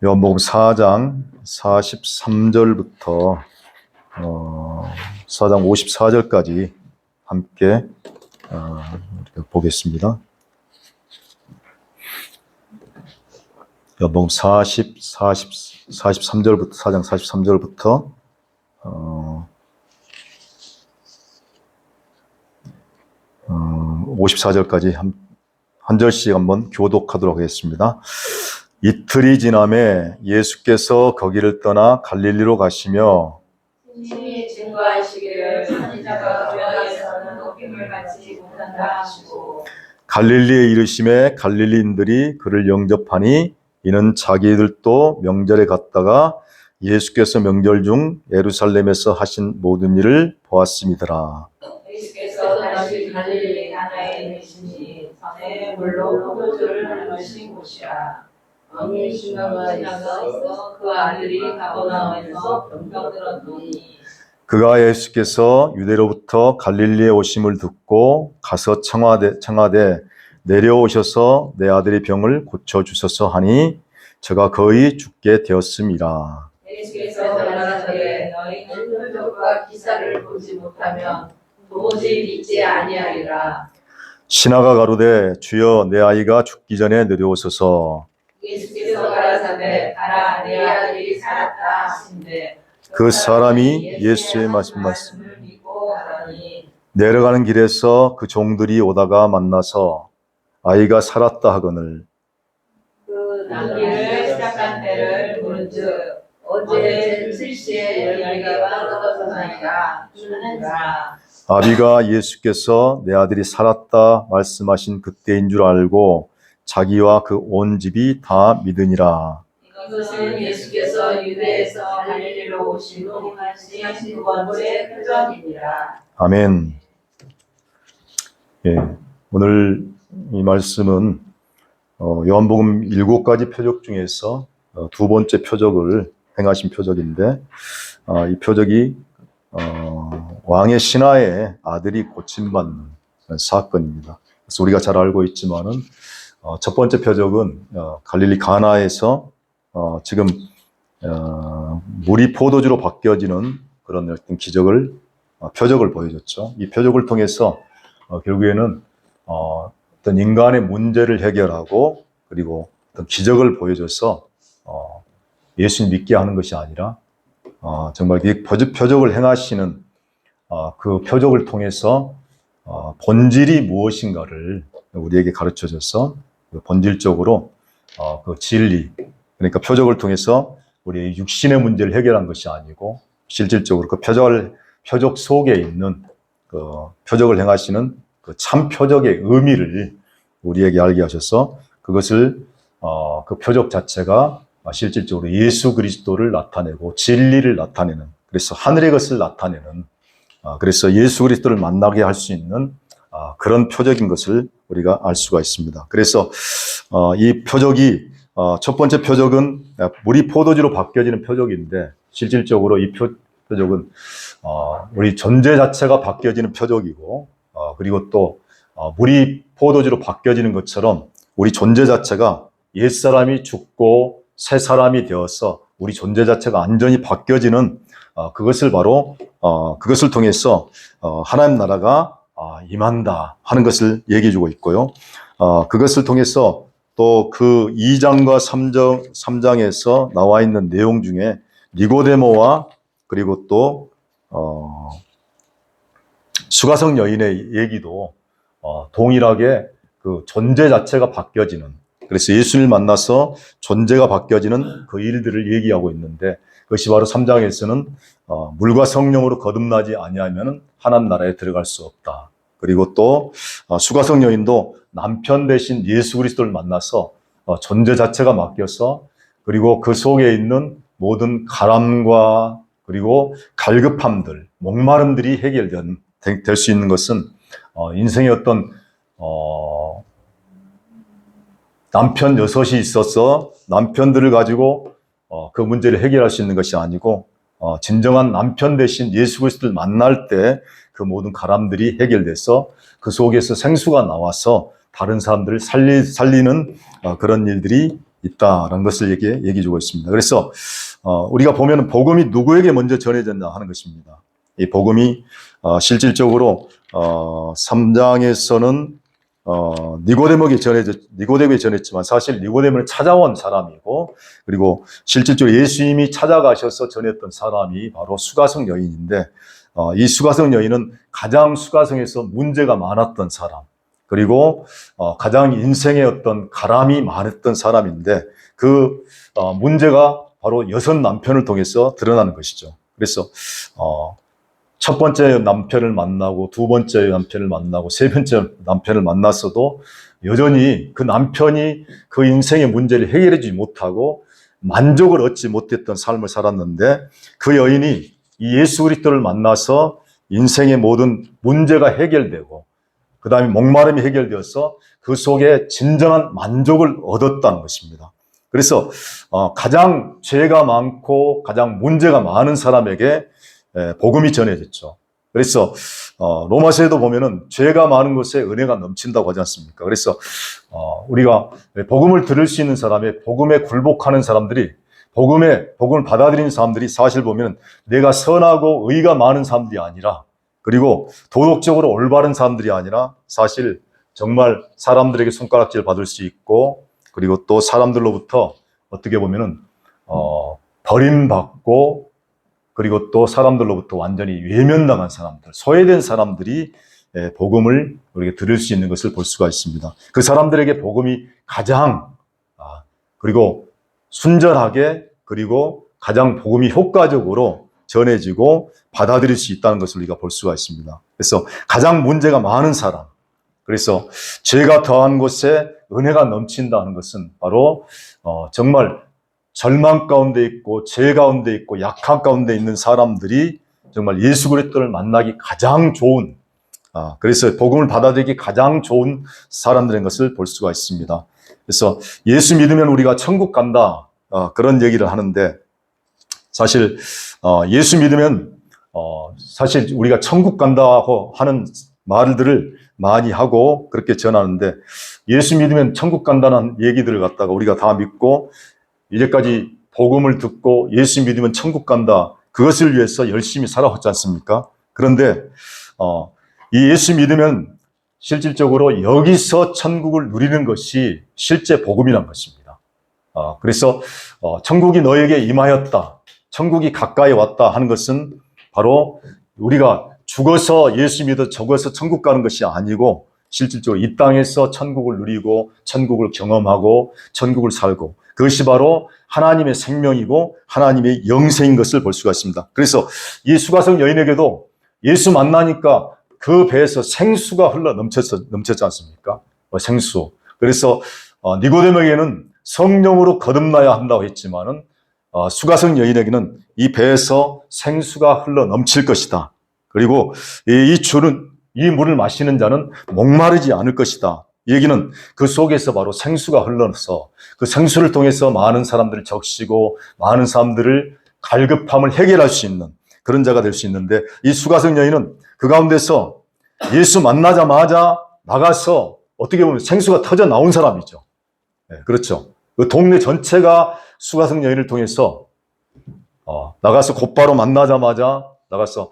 요한복음 4장 43절부터 4장 54절까지 함께 보겠습니다. 요한복음 43절부터 4장 43절부터 54절까지 한 절씩 한번 교독하도록 하겠습니다. 이틀이 지남에 예수께서 거기를 떠나 갈릴리로 가시며 친히 증거하시기를 선지자가 교회에서는 높임을 받지 못한다 하시고 갈릴리에 이르심에 갈릴리인들이 그를 영접하니 이는 자기들도 명절에 갔다가 예수께서 명절 중 예루살렘에서 하신 모든 일을 보았음이더라. 예수께서 다시 갈릴리 가나에 계시니 전에 물로 포도주를 나누신 곳이라. 어느 신랑과 지나가서 그 아들이 가버나움에서 병들었더니 그가 예수께서 유대로부터 갈릴리에 오심을 듣고 가서 청하되 내려오셔서 내 아들의 병을 고쳐주소서 하니 저가 거의 죽게 되었음이라. 예수께서 말하시되 너희는 표적과 기사를 보지 못하면 도무지 믿지 아니하리라. 신하가 가로되 주여 내 아이가 죽기 전에 내려오소서. 예수께서 가라사대 가라 내 아들이 살았다 하신대 그 사람이 예수의 말씀을 믿고 가더니 내려가는 길에서 그 종들이 오다가 만나서 아이가 살았다 하거늘 그 낭기를 시작한 때를 물은즉 어제 7시에 열매가 떨어졌나이다 주는지라. 아비가 예수께서 내 아들이 살았다 말씀하신 그때인 줄 알고 자기와 그 온 집이 다 믿으니라. 이것은 예수께서 유대에서 갈릴리로 오신 후 하신 두 번째 표적이니라. 아멘. 예, 오늘 이 말씀은 요한복음 7가지 표적 중에서 두 번째 표적을 행하신 표적인데 이 표적이 왕의 신하의 아들이 고침받는 사건입니다. 그래서 우리가 잘 알고 있지만은 첫 번째 표적은 갈릴리 가나에서 지금 물이 포도주로 바뀌어지는 그런 어떤 표적을 보여줬죠. 이 표적을 통해서 결국에는 어떤 인간의 문제를 해결하고 그리고 어떤 기적을 보여줘서 예수님 믿게 하는 것이 아니라 정말 이 표적을 행하시는 그 표적을 통해서 본질이 무엇인가를 우리에게 가르쳐줘서 본질적으로 그 진리, 그러니까 표적을 통해서 우리의 육신의 문제를 해결한 것이 아니고 실질적으로 그 표적 속에 있는 그 표적을 행하시는 그 참 표적의 의미를 우리에게 알게 하셔서 그것을 그 표적 자체가 실질적으로 예수 그리스도를 나타내고 진리를 나타내는, 그래서 하늘의 것을 나타내는, 그래서 예수 그리스도를 만나게 할 수 있는 그런 표적인 것을 우리가 알 수가 있습니다. 그래서 이 표적이 첫 번째 표적은 물이 포도주로 바뀌어지는 표적인데 실질적으로 이 표적은 우리 존재 자체가 바뀌어지는 표적이고 그리고 또 물이 포도주로 바뀌어지는 것처럼 우리 존재 자체가 옛사람이 죽고 새 사람이 되어서 우리 존재 자체가 완전히 바뀌어지는 그것을 바로 그것을 통해서 하나님 나라가 임한다 하는 것을 얘기해 주고 있고요. 그것을 통해서 또 그 2장과 3장에서 나와 있는 내용 중에 니고데모와 그리고 또 수가성 여인의 얘기도 동일하게 그 존재 자체가 바뀌어지는, 그래서 예수를 만나서 존재가 바뀌어지는 그 일들을 얘기하고 있는데 그것이 바로 3장에서는 물과 성령으로 거듭나지 아니하면 하나님 나라에 들어갈 수 없다. 그리고 또 수가성 여인도 남편 대신 예수 그리스도를 만나서 존재 자체가 바뀌어서 그리고 그 속에 있는 모든 가람과 그리고 갈급함들, 목마름들이 해결될 수 있는 것은 인생의 어떤 남편 6이 있어서 남편들을 가지고 그 문제를 해결할 수 있는 것이 아니고 진정한 남편 대신 예수 그리스도를 만날 때 그 모든 가람들이 해결돼서 그 속에서 생수가 나와서 다른 사람들을 살리는 그런 일들이 있다라는 것을 얘기해 주고 있습니다. 그래서 우리가 보면 복음이 누구에게 먼저 전해졌나 하는 것입니다. 이 복음이 실질적으로 3장에서는 니고데모에게 전했지만 사실 니고데모를 찾아온 사람이고, 그리고 실질적으로 예수님이 찾아가셔서 전했던 사람이 바로 수가성 여인인데, 이 수가성 여인은 가장 수가성에서 문제가 많았던 사람, 그리고 가장 인생에 어떤 가람이 많았던 사람인데, 그 문제가 바로 여섯 남편을 통해서 드러나는 것이죠. 그래서 첫 번째 남편을 만나고, 두 번째 남편을 만나고, 세 번째 남편을 만났어도 여전히 그 남편이 그 인생의 문제를 해결하지 못하고 만족을 얻지 못했던 삶을 살았는데, 그 여인이 이 예수 그리스도를 만나서 인생의 모든 문제가 해결되고, 그 다음에 목마름이 해결되어서 그 속에 진정한 만족을 얻었다는 것입니다. 그래서 가장 죄가 많고 가장 문제가 많은 사람에게 복음이 전해졌죠. 그래서 로마서에도 보면은 죄가 많은 곳에 은혜가 넘친다고 하지 않습니까? 그래서 우리가 복음을 들을 수 있는 사람의, 복음에 굴복하는 사람들이, 복음을 받아들이는 사람들이 사실 보면 내가 선하고 의가 많은 사람들이 아니라, 그리고 도덕적으로 올바른 사람들이 아니라 사실 정말 사람들에게 손가락질 받을 수 있고, 그리고 또 사람들로부터 어떻게 보면은 버림받고, 그리고 또 사람들로부터 완전히 외면당한 사람들, 소외된 사람들이 복음을 우리가 들을 수 있는 것을 볼 수가 있습니다. 그 사람들에게 복음이 가장 그리고 순전하게, 그리고 가장 복음이 효과적으로 전해지고 받아들일 수 있다는 것을 우리가 볼 수가 있습니다. 그래서 가장 문제가 많은 사람, 그래서 죄가 더한 곳에 은혜가 넘친다는 것은 바로 정말 절망 가운데 있고 죄 가운데 있고 약한 가운데 있는 사람들이 정말 예수 그리스도를 만나기 가장 좋은, 그래서 복음을 받아들이기 가장 좋은 사람들인 것을 볼 수가 있습니다. 그래서 예수 믿으면 우리가 천국 간다, 그런 얘기를 하는데, 사실 예수 믿으면 사실 우리가 천국 간다고 하는 말들을 많이 하고 그렇게 전하는데, 예수 믿으면 천국 간다는 얘기들을 갖다가 우리가 다 믿고 이제까지 복음을 듣고 예수 믿으면 천국 간다, 그것을 위해서 열심히 살아왔지 않습니까? 그런데 이 예수 믿으면 실질적으로 여기서 천국을 누리는 것이 실제 복음이란 것입니다. 그래서 천국이 너에게 임하였다, 천국이 가까이 왔다 하는 것은 바로 우리가 죽어서 예수 믿어 죽어서 천국 가는 것이 아니고, 실질적으로 이 땅에서 천국을 누리고 천국을 경험하고 천국을 살고, 그것이 바로 하나님의 생명이고 하나님의 영생인 것을 볼 수가 있습니다. 그래서 이 수가성 여인에게도 예수 만나니까 그 배에서 생수가 흘러 넘쳤지 않습니까? 생수. 그래서 니고데모에게는 성령으로 거듭나야 한다고 했지만은 수가성 여인에게는 이 배에서 생수가 흘러 넘칠 것이다. 그리고 이 물을 마시는 자는 목마르지 않을 것이다. 이 얘기는 그 속에서 바로 생수가 흘러서 그 생수를 통해서 많은 사람들을 적시고 많은 사람들을 갈급함을 해결할 수 있는 그런 자가 될 수 있는데, 이 수가성 여인은 그 가운데서 예수 만나자마자 나가서 어떻게 보면 생수가 터져 나온 사람이죠. 네, 그렇죠. 그 동네 전체가 수가성 여인을 통해서 나가서 곧바로 만나자마자 나가서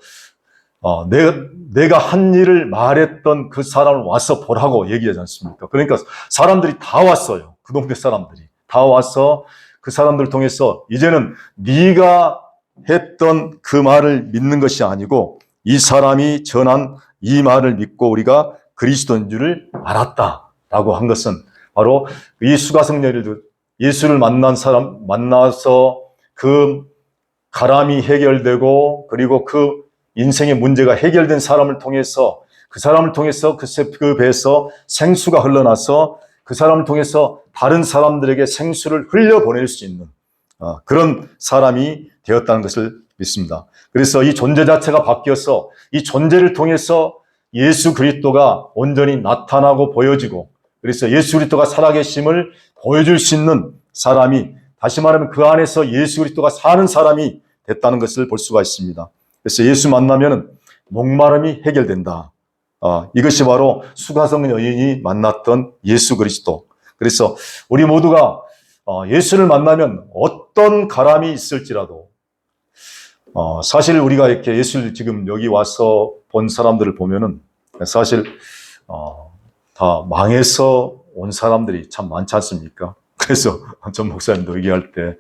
내가 한 일을 말했던 그 사람을 와서 보라고 얘기하지 않습니까? 그러니까 사람들이 다 왔어요. 그 동네 사람들이 다 와서 그 사람들을 통해서 이제는 네가 했던 그 말을 믿는 것이 아니고 이 사람이 전한 이 말을 믿고 우리가 그리스도인 줄을 알았다라고 한 것은 바로 이 수가성 여인도 예수를 만나서 그 가람이 해결되고, 그리고 그 인생의 문제가 해결된 사람을 통해서 그 배에서 생수가 흘러나서 그 사람을 통해서 다른 사람들에게 생수를 흘려보낼 수 있는 그런 사람이 되었다는 것을 믿습니다. 그래서 이 존재 자체가 바뀌어서 이 존재를 통해서 예수 그리스도가 온전히 나타나고 보여지고, 그래서 예수 그리스도가 살아계심을 보여줄 수 있는 사람이, 다시 말하면 그 안에서 예수 그리스도가 사는 사람이 됐다는 것을 볼 수가 있습니다. 그래서 예수 만나면 목마름이 해결된다. 이것이 바로 수가성 여인이 만났던 예수 그리스도. 그래서 우리 모두가 예수를 만나면 어떤 가람이 있을지라도 사실 우리가 이렇게 예수를 지금 여기 와서 본 사람들을 보면은 사실 다 망해서 온 사람들이 참 많지 않습니까? 그래서 전 목사님도 얘기할 때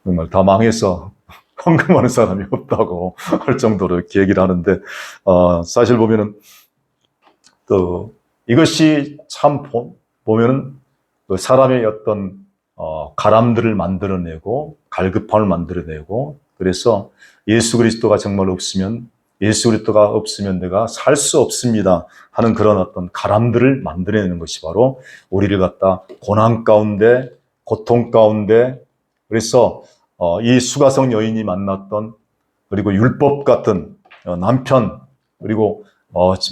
정말 다 망해서 헌금하는 사람이 없다고 할 정도로 이렇게 얘기를 하는데 사실 보면은 또 이것이 참 보면은 그 사람의 어떤 가람들을 만들어내고 갈급함을 만들어내고 그래서 예수 그리스도가 정말 없으면 예수 그리스도가 없으면 내가 살 수 없습니다 하는 그런 어떤 가람들을 만들어내는 것이 바로 우리를 갖다 고난 가운데 고통 가운데 그래서 이 수가성 여인이 만났던 그리고 율법 같은 남편 그리고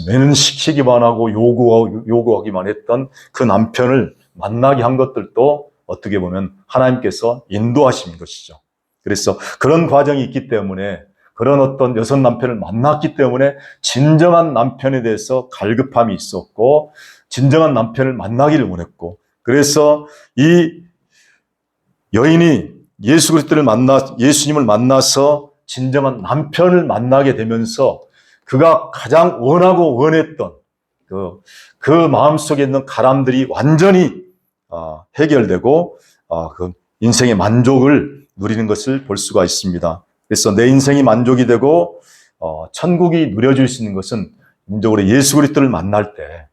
매는시키기만 하고 요구하기만 했던 그 남편을 만나게 한 것들도 어떻게 보면 하나님께서 인도하신 것이죠. 그래서 그런 과정이 있기 때문에 그런 어떤 여성 남편을 만났기 때문에 진정한 남편에 대해서 갈급함이 있었고 진정한 남편을 만나기를 원했고 그래서 이 여인이 예수님을 만나서 진정한 남편을 만나게 되면서 그가 가장 원하고 원했던 그 마음속에 있는 가람들이 완전히 해결되고 그 인생의 만족을 누리는 것을 볼 수가 있습니다. 그래서 내 인생이 만족이 되고 천국이 누려질 수 있는 것은 인적으로 예수 그리스도를 만날 때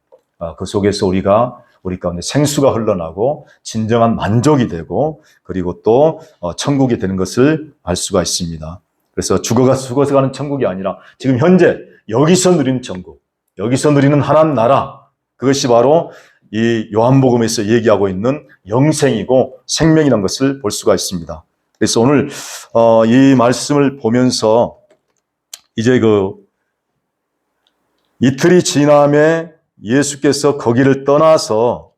그 속에서 우리 가운데 생수가 흘러나고 진정한 만족이 되고 그리고 또 천국이 되는 것을 알 수가 있습니다. 그래서 죽어서 가는 천국이 아니라 지금 현재 여기서 누리는 천국, 여기서 누리는 하나님 나라 그것이 바로 이 요한복음에서 얘기하고 있는 영생이고 생명이라는 것을 볼 수가 있습니다. 그래서 오늘 이 말씀을 보면서 이제 이틀이 지남에 예수께서 거기를 떠나서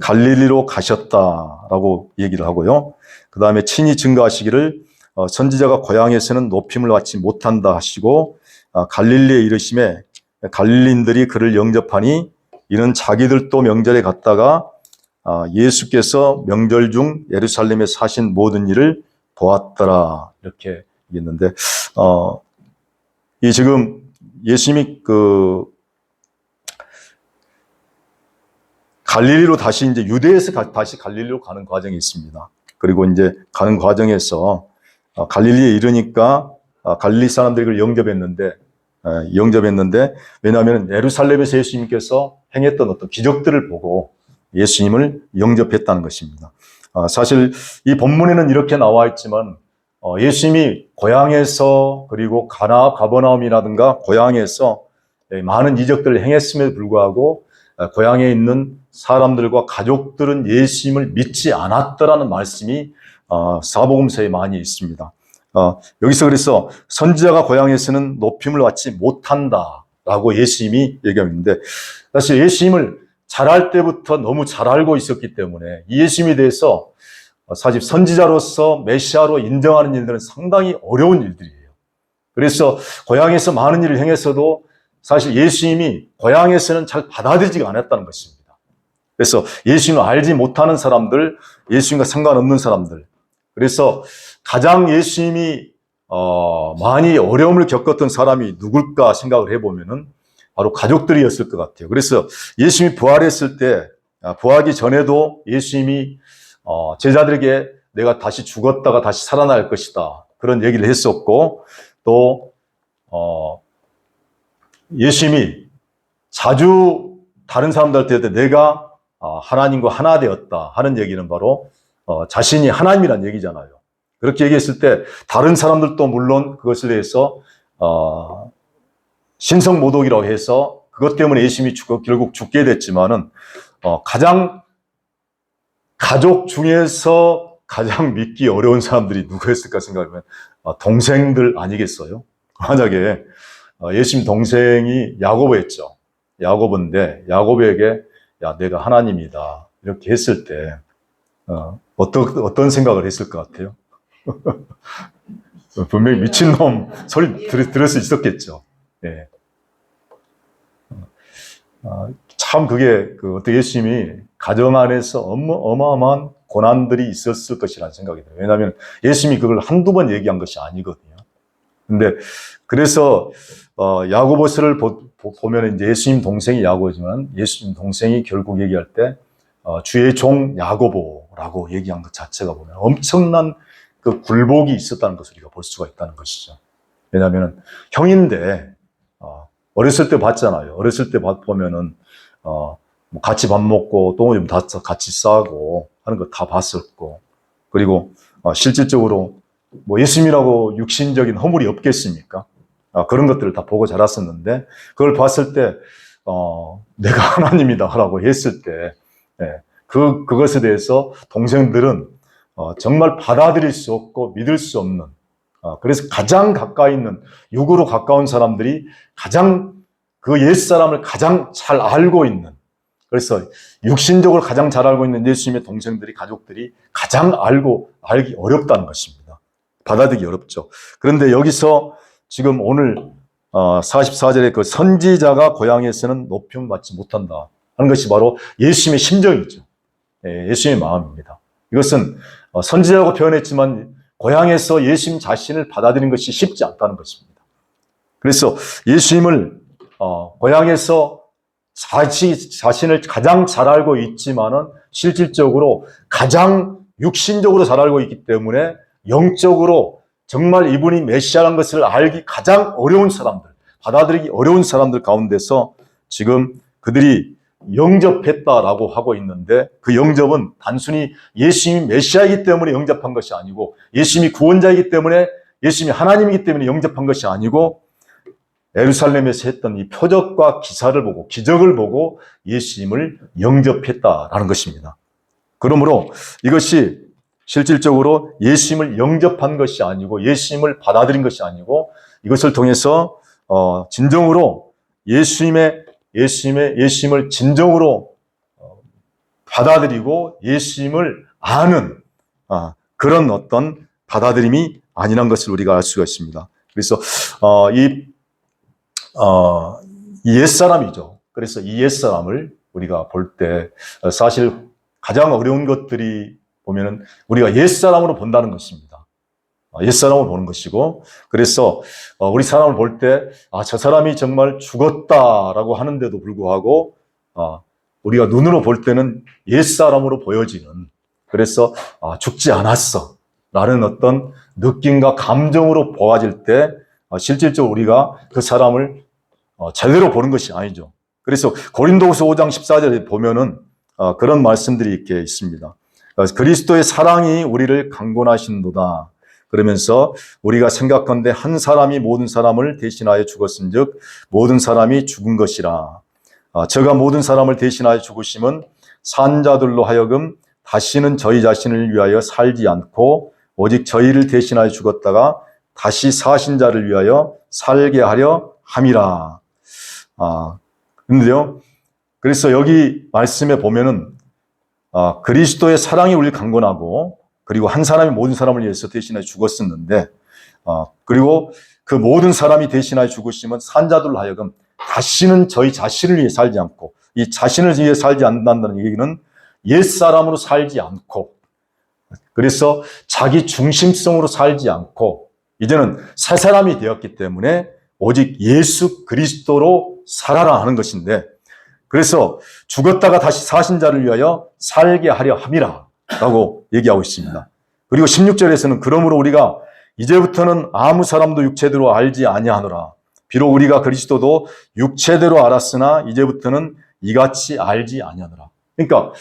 갈릴리로 가셨다라고 얘기를 하고요. 그 다음에 친히 증거하시기를 선지자가 고향에서는 높임을 받지 못한다 하시고 갈릴리에 이르심에 갈릴리인들이 그를 영접하니 이는 자기들도 명절에 갔다가 예수께서 명절 중 예루살렘에 사신 모든 일을 보았더라 이렇게 얘기했는데 이 지금 예수님이 갈릴리로 다시 이제 유대에서 다시 갈릴리로 가는 과정이 있습니다. 그리고 이제 가는 과정에서 갈릴리에 이르니까 갈릴리 사람들이 그걸 영접했는데 왜냐하면 예루살렘에서 예수님께서 행했던 어떤 기적들을 보고 예수님을 영접했다는 것입니다. 사실 이 본문에는 이렇게 나와 있지만 예수님이 고향에서 그리고 가버나움이라든가 고향에서 많은 이적들을 행했음에도 불구하고 고향에 있는 사람들과 가족들은 예수님을 믿지 않았더라는 말씀이 사복음서에 많이 있습니다. 여기서 그래서 선지자가 고향에서는 높임을 받지 못한다라고 예수님이 얘기하는데 사실 예수님을 자랄 때부터 너무 잘 알고 있었기 때문에 이 예수님에 대해서 사실 선지자로서 메시아로 인정하는 일들은 상당히 어려운 일들이에요. 그래서 고향에서 많은 일을 행했어도 사실 예수님이 고향에서는 잘 받아들이지가 않았다는 것입니다. 그래서 예수님을 알지 못하는 사람들, 예수님과 상관없는 사람들, 그래서 가장 예수님이 많이 어려움을 겪었던 사람이 누굴까 생각을 해보면은 바로 가족들이었을 것 같아요. 그래서 예수님이 부활했을 때, 부활하기 전에도 예수님이 제자들에게 내가 다시 죽었다가 다시 살아날 것이다 그런 얘기를 했었고 또 예수님이 자주 다른 사람들한테 내가 하나님과 하나 되었다 하는 얘기는 바로 자신이 하나님이란 얘기잖아요. 그렇게 얘기했을 때 다른 사람들도 물론 그것에 대해서 신성모독이라고 해서 그것 때문에 예수님이 결국 죽게 됐지만은 가장 가족 중에서 가장 믿기 어려운 사람들이 누구였을까 생각하면 동생들 아니겠어요? 만약에 예수님 동생이 야고보였죠. 야고보인데 야고보에게 야 내가 하나님이다 이렇게 했을 때 어떤 생각을 했을 것 같아요? 분명히 미친놈 소리 들을 수 있었겠죠. 참 그게 어떻게 예수님이 가정 안에서 어마어마한 고난들이 있었을 것이라는 생각이 들어요. 왜냐하면 예수님이 그걸 한두 번 얘기한 것이 아니거든요. 근데 그래서 야고보서를 보면 이제 예수님 동생이 야고보지만 예수님 동생이 결국 얘기할 때 주의 종 야고보라고 얘기한 것 자체가 보면 엄청난 그 굴복이 있었다는 것을 우리가 볼 수가 있다는 것이죠. 왜냐하면 형인데 어렸을 때 봤잖아요. 어렸을 때 보면은 뭐 같이 밥 먹고 똥 좀 같이 싸고 하는 거 다 봤었고, 그리고 실질적으로 뭐 예수님이라고 육신적인 허물이 없겠습니까? 그런 것들을 다 보고 자랐었는데, 그걸 봤을 때 내가 하나님이다라고 했을 때 그것에 대해서 동생들은 정말 받아들일 수 없고 믿을 수 없는, 그래서 가장 가까이 있는 육으로 가까운 사람들이 가장 그 옛사람을 가장 잘 알고 있는, 그래서 육신적으로 가장 잘 알고 있는 예수님의 동생들이, 가족들이 가장 알기 어렵다는 것입니다. 받아들이기 어렵죠. 그런데 여기서 지금 오늘 44절에 그 선지자가 고향에서는 높임받지 못한다 하는 것이 바로 예수님의 심정이죠. 예수님의 마음입니다. 이것은 선지자라고 표현했지만 고향에서 예수님 자신을 받아들이는 것이 쉽지 않다는 것입니다. 그래서 예수님을 고향에서 자신을 가장 잘 알고 있지만은 실질적으로 가장 육신적으로 잘 알고 있기 때문에 영적으로 정말 이분이 메시아라는 것을 알기 가장 어려운 사람들, 받아들이기 어려운 사람들 가운데서 지금 그들이 영접했다라고 하고 있는데, 그 영접은 단순히 예수님이 메시아이기 때문에 영접한 것이 아니고, 예수님이 구원자이기 때문에, 예수님이 하나님이기 때문에 영접한 것이 아니고, 예루살렘에서 했던 이 표적과 기사를 보고, 기적을 보고 예수님을 영접했다라는 것입니다. 그러므로 이것이 실질적으로 예수님을 영접한 것이 아니고, 예수님을 받아들인 것이 아니고, 이것을 통해서 진정으로 예수님을 진정으로 받아들이고 예수님을 아는 그런 어떤 받아들임이 아니란 것을 우리가 알 수가 있습니다. 그래서 이 옛사람이죠. 그래서 이 옛사람을 우리가 볼 때 사실 가장 어려운 것들이 보면은 우리가 옛사람으로 본다는 것입니다. 옛사람을 보는 것이고, 그래서 우리 사람을 볼 때 저 사람이 정말 죽었다라고 하는데도 불구하고 우리가 눈으로 볼 때는 옛사람으로 보여지는, 그래서 죽지 않았어 라는 어떤 느낌과 감정으로 보아질 때 실질적으로 우리가 그 사람을 제대로 보는 것이 아니죠. 그래서 고린도후서 5장 14절에 보면은 그런 말씀들이 이렇게 있습니다. 그리스도의 사랑이 우리를 강권하신도다. 그러면서 우리가 생각건대 한 사람이 모든 사람을 대신하여 죽었은즉 모든 사람이 죽은 것이라. 저가 모든 사람을 대신하여 죽으심은 산 자들로 하여금 다시는 저희 자신을 위하여 살지 않고 오직 저희를 대신하여 죽었다가 다시 사신 자를 위하여 살게 하려 함이라. 근데요, 그래서 여기 말씀에 보면은 그리스도의 사랑이 우리를 강권하고, 그리고 한 사람이 모든 사람을 위해서 대신하여 죽었었는데, 그리고 그 모든 사람이 대신하여 죽으시면 산자들로 하여금 다시는 저희 자신을 위해 살지 않고, 이 자신을 위해 살지 않는다는 얘기는 옛사람으로 살지 않고, 그래서 자기 중심성으로 살지 않고 이제는 새 사람이 되었기 때문에 오직 예수 그리스도로 살아라 하는 것인데, 그래서 죽었다가 다시 사신 자를 위하여 살게 하려 함이라 라고 얘기하고 있습니다. 그리고 16절에서는 그러므로 우리가 이제부터는 아무 사람도 육체대로 알지 아니하노라. 비록 우리가 그리스도도 육체대로 알았으나 이제부터는 이같이 알지 아니하노라. 그러니까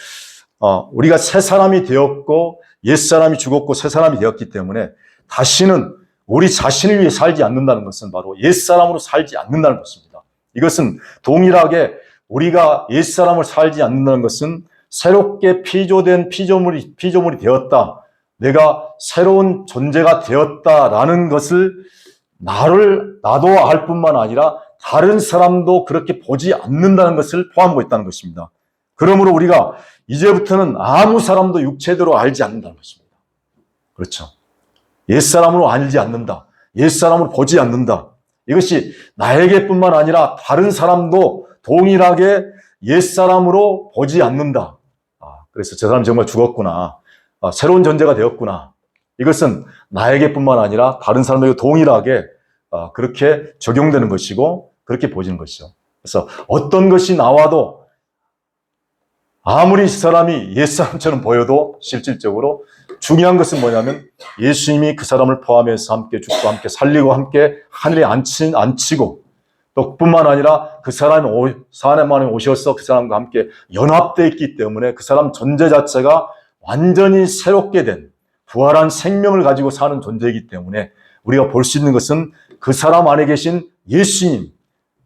우리가 새 사람이 되었고 옛 사람이 죽었고 새 사람이 되었기 때문에 다시는 우리 자신을 위해 살지 않는다는 것은 바로 옛 사람으로 살지 않는다는 것입니다. 이것은 동일하게 우리가 옛 사람을 살지 않는다는 것은 새롭게 피조된 피조물이 되었다. 내가 새로운 존재가 되었다라는 것을 나도 알 뿐만 아니라 다른 사람도 그렇게 보지 않는다는 것을 포함하고 있다는 것입니다. 그러므로 우리가 이제부터는 아무 사람도 육체대로 알지 않는다는 것입니다. 그렇죠. 옛사람으로 알지 않는다. 옛사람으로 보지 않는다. 이것이 나에게뿐만 아니라 다른 사람도 동일하게 옛사람으로 보지 않는다. 그래서 저 사람이 정말 죽었구나. 새로운 존재가 되었구나. 이것은 나에게뿐만 아니라 다른 사람에게 동일하게 그렇게 적용되는 것이고 그렇게 보이는 것이죠. 그래서 어떤 것이 나와도 아무리 이 사람이 옛사람처럼 보여도 실질적으로 중요한 것은 뭐냐면 예수님이 그 사람을 포함해서 함께 죽고 함께 살리고 함께 하늘에 앉히고 또 뿐만 아니라 그 사람이 사람만에 오셔서 그 사람과 함께 연합되어 있기 때문에 그 사람 존재 자체가 완전히 새롭게 된 부활한 생명을 가지고 사는 존재이기 때문에 우리가 볼 수 있는 것은 그 사람 안에 계신 예수님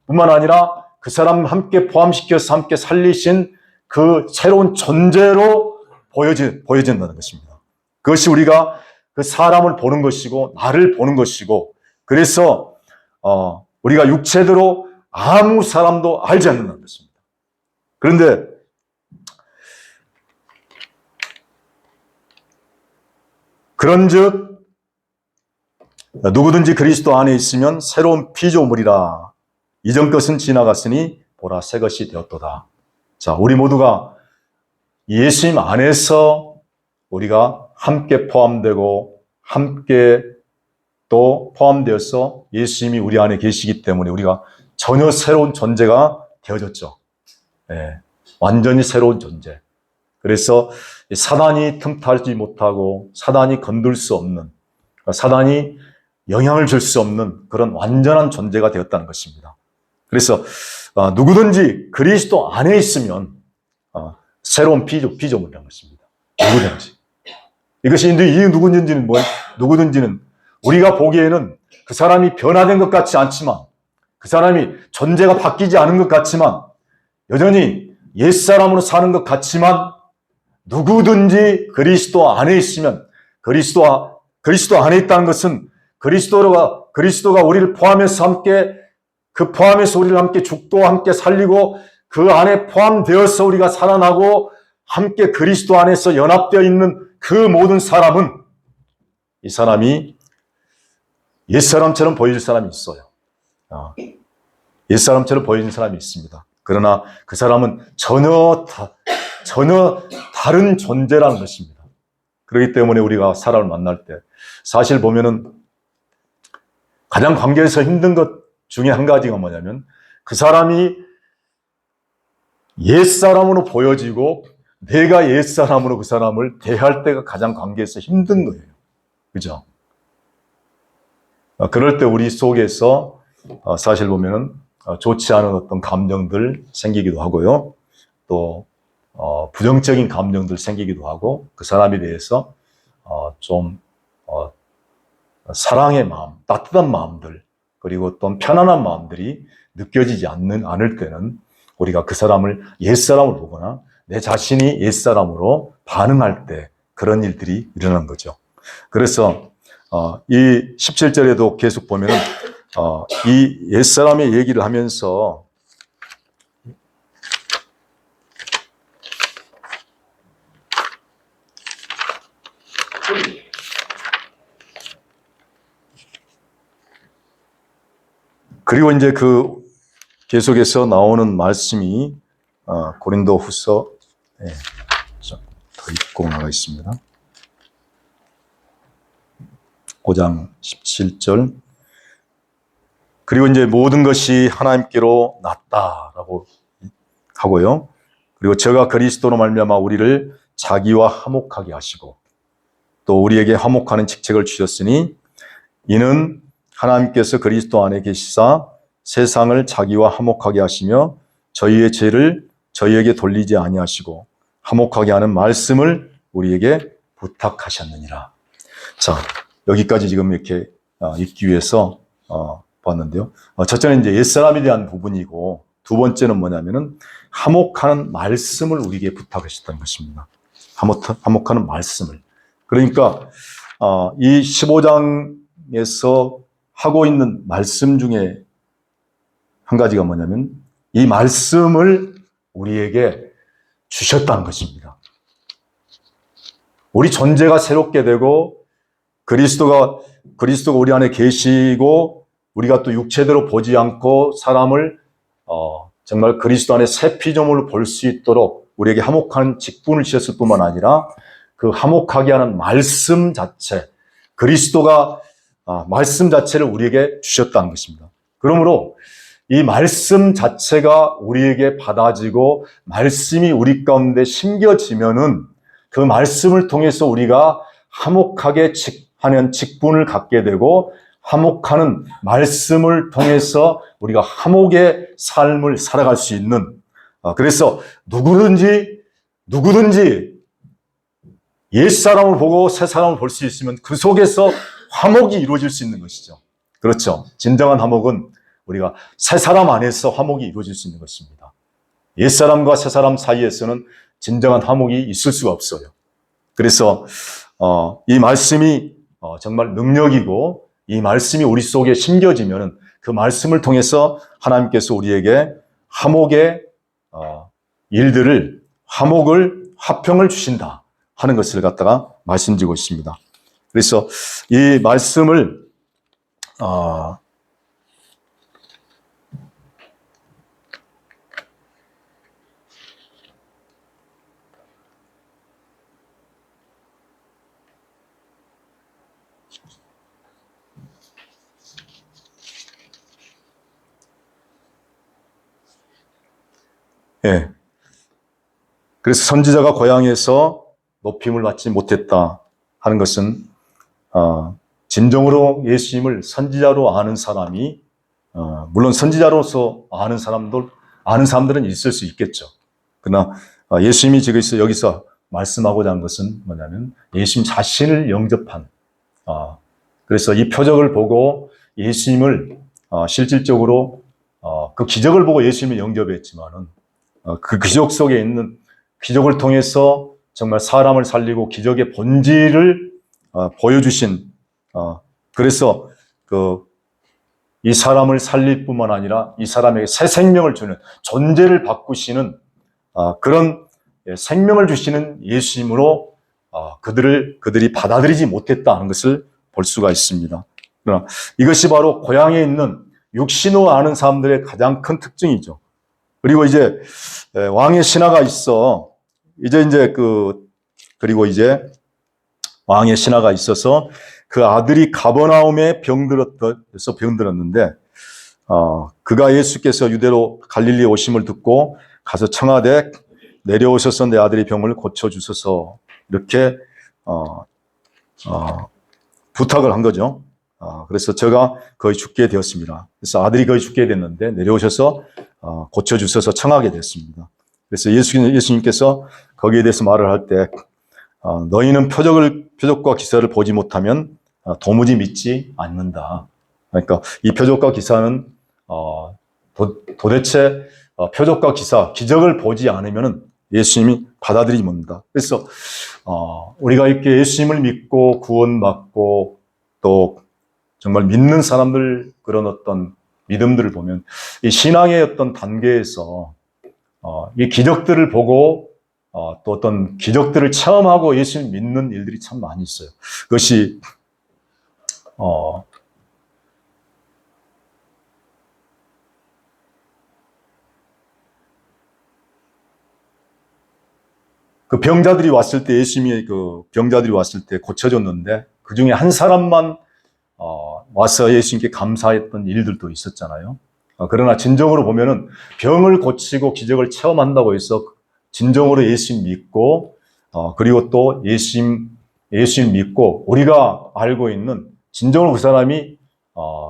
뿐만 아니라 그 사람 함께 포함시켜서 함께 살리신 그 새로운 존재로 보여진다는 것입니다. 그것이 우리가 그 사람을 보는 것이고 나를 보는 것이고 그래서 우리가 육체대로 아무 사람도 알지 않는다는 것입니다. 그런데 그런즉 누구든지 그리스도 안에 있으면 새로운 피조물이라 이전 것은 지나갔으니 보라 새 것이 되었도다. 자, 우리 모두가 예수님 안에서 우리가 함께 포함되고 함께 또 포함되어서 예수님이 우리 안에 계시기 때문에 우리가 전혀 새로운 존재가 되어졌죠. 네, 완전히 새로운 존재. 그래서 사단이 틈타지 못하고 사단이 건들 수 없는, 사단이 영향을 줄 수 없는 그런 완전한 존재가 되었다는 것입니다. 그래서 누구든지 그리스도 안에 있으면 새로운 피조물이라는 것입니다. 누구든지. 이것이 누구든지는 우리가 보기에는 그 사람이 변화된 것 같지 않지만 그 사람이 존재가 바뀌지 않은 것 같지만 여전히 옛사람으로 사는 것 같지만 누구든지 그리스도 안에 있으면 그리스도 안에 있다는 것은 그리스도가 우리를 포함해서 함께 그 포함해서 우리를 함께 죽고 함께 살리고 그 안에 포함되어서 우리가 살아나고 함께 그리스도 안에서 연합되어 있는 그 모든 사람은 이 사람이 옛사람처럼 보여질 사람이 있어요. 옛사람처럼 보이는 사람이 있습니다. 그러나 그 사람은 전혀 다른 존재라는 것입니다. 그렇기 때문에 우리가 사람을 만날 때 사실 보면은 가장 관계에서 힘든 것 중에 한 가지가 뭐냐면 그 사람이 옛사람으로 보여지고 내가 옛사람으로 그 사람을 대할 때가 가장 관계에서 힘든 거예요. 그죠? 그럴 때 우리 속에서 사실 보면은 좋지 않은 어떤 감정들 생기기도 하고요. 또 부정적인 감정들 생기기도 하고 그 사람에 대해서 좀 사랑의 마음, 따뜻한 마음들 그리고 또 편안한 마음들이 느껴지지 않을 때는 우리가 그 사람을 옛사람으로 보거나 내 자신이 옛사람으로 반응할 때 그런 일들이 일어나는 거죠. 그래서 이 17절에도 계속 보면 이 옛사람의 얘기를 하면서 그리고 이제 그 계속해서 나오는 말씀이 고린도 후서 더 읽고 나가 있습니다. 5장 17절. 그리고 이제 모든 것이 하나님께로 났다라고 하고요. 그리고 저가 그리스도로 말미암아 우리를 자기와 화목하게 하시고 또 우리에게 화목하는 직책을 주셨으니 이는 하나님께서 그리스도 안에 계시사 세상을 자기와 화목하게 하시며 저희의 죄를 저희에게 돌리지 아니하시고 화목하게 하는 말씀을 우리에게 부탁하셨느니라. 자, 여기까지 지금 이렇게 읽기 위해서 봤는데요. 첫째는 이제 옛사람에 대한 부분이고 두 번째는 뭐냐면은 화목하는 말씀을 우리에게 부탁하셨다는 것입니다. 화목하는 말씀을. 그러니까 이 15장에서 하고 있는 말씀 중에 한 가지가 뭐냐면 이 말씀을 우리에게 주셨다는 것입니다. 우리 존재가 새롭게 되고 그리스도가 우리 안에 계시고 우리가 또 육체대로 보지 않고 사람을 정말 그리스도 안에 새 피조물로 볼 수 있도록 우리에게 화목한 직분을 주셨을 뿐만 아니라 그 화목하게 하는 말씀 자체, 그리스도가 말씀 자체를 우리에게 주셨다는 것입니다. 그러므로 이 말씀 자체가 우리에게 받아지고 말씀이 우리 가운데 심겨지면은 그 말씀을 통해서 우리가 화목하게 하는 직분을 갖게 되고 화목하는 말씀을 통해서 우리가 화목의 삶을 살아갈 수 있는, 그래서 누구든지 옛사람을 보고 새사람을 볼 수 있으면 그 속에서 화목이 이루어질 수 있는 것이죠. 그렇죠. 진정한 화목은 우리가 새사람 안에서 화목이 이루어질 수 있는 것입니다. 옛사람과 새사람 사이에서는 진정한 화목이 있을 수가 없어요. 그래서 이 말씀이 정말 능력이고 이 말씀이 우리 속에 심겨지면 그 말씀을 통해서 하나님께서 우리에게 화목의 일들을, 화평을 주신다 하는 것을 갖다가 말씀드리고 있습니다. 그래서 이 말씀을 예. 그래서 선지자가 고향에서 높임을 받지 못했다 하는 것은 진정으로 예수님을 선지자로 아는 사람이 물론 선지자로서 아는 사람들은 있을 수 있겠죠. 그러나 예수님이 지금 여기서 말씀하고자 하는 것은 뭐냐면 예수님 자신을 영접한, 그래서 이 표적을 보고 예수님을 실질적으로 그 기적을 보고 예수님을 영접했지만은 그 기적 속에 있는, 기적을 통해서 정말 사람을 살리고 기적의 본질을 보여주신, 그래서 이 사람을 살릴 뿐만 아니라 이 사람에게 새 생명을 주는, 존재를 바꾸시는 그런 생명을 주시는 예수님으로 그들이 받아들이지 못했다는 것을 볼 수가 있습니다. 그러나 이것이 바로 고향에 있는 육신으로 아는 사람들의 가장 큰 특징이죠. 그리고 이제 왕의 신하가 있어. 그리고 이제 왕의 신하가 있어서 그 아들이 가버나움에 병들었는데, 그가 예수께서 유대로 갈릴리에 오심을 듣고 가서 청하되 내려오셔서 내 아들의 병을 고쳐주소서, 이렇게 부탁을 한 거죠. 그래서 저가 거의 죽게 되었습니다. 그래서 아들이 거의 죽게 됐는데 내려오셔서 고쳐주셔서 청하게 됐습니다. 그래서 예수님께서 거기에 대해서 말을 할 때 너희는 표적과 기사를 보지 못하면 도무지 믿지 않는다. 그러니까 이 표적과 기사는 도대체 표적과 기사, 기적을 보지 않으면 예수님이 받아들이지 못한다. 그래서 우리가 이렇게 예수님을 믿고 구원받고 또 정말 믿는 사람들, 그런 어떤 믿음들을 보면 이 신앙의 어떤 단계에서 이 기적들을 보고 또 어떤 기적들을 체험하고 예수님 믿는 일들이 참 많이 있어요. 그것이 그 병자들이 왔을 때, 예수님이 그 병자들이 왔을 때 고쳐줬는데 그 중에 한 사람만 와서 예수님께 감사했던 일들도 있었잖아요. 그러나 진정으로 보면은 병을 고치고 기적을 체험한다고 해서 진정으로 예수님 믿고 그리고 또 예수님 믿고 우리가 알고 있는 진정으로 그 사람이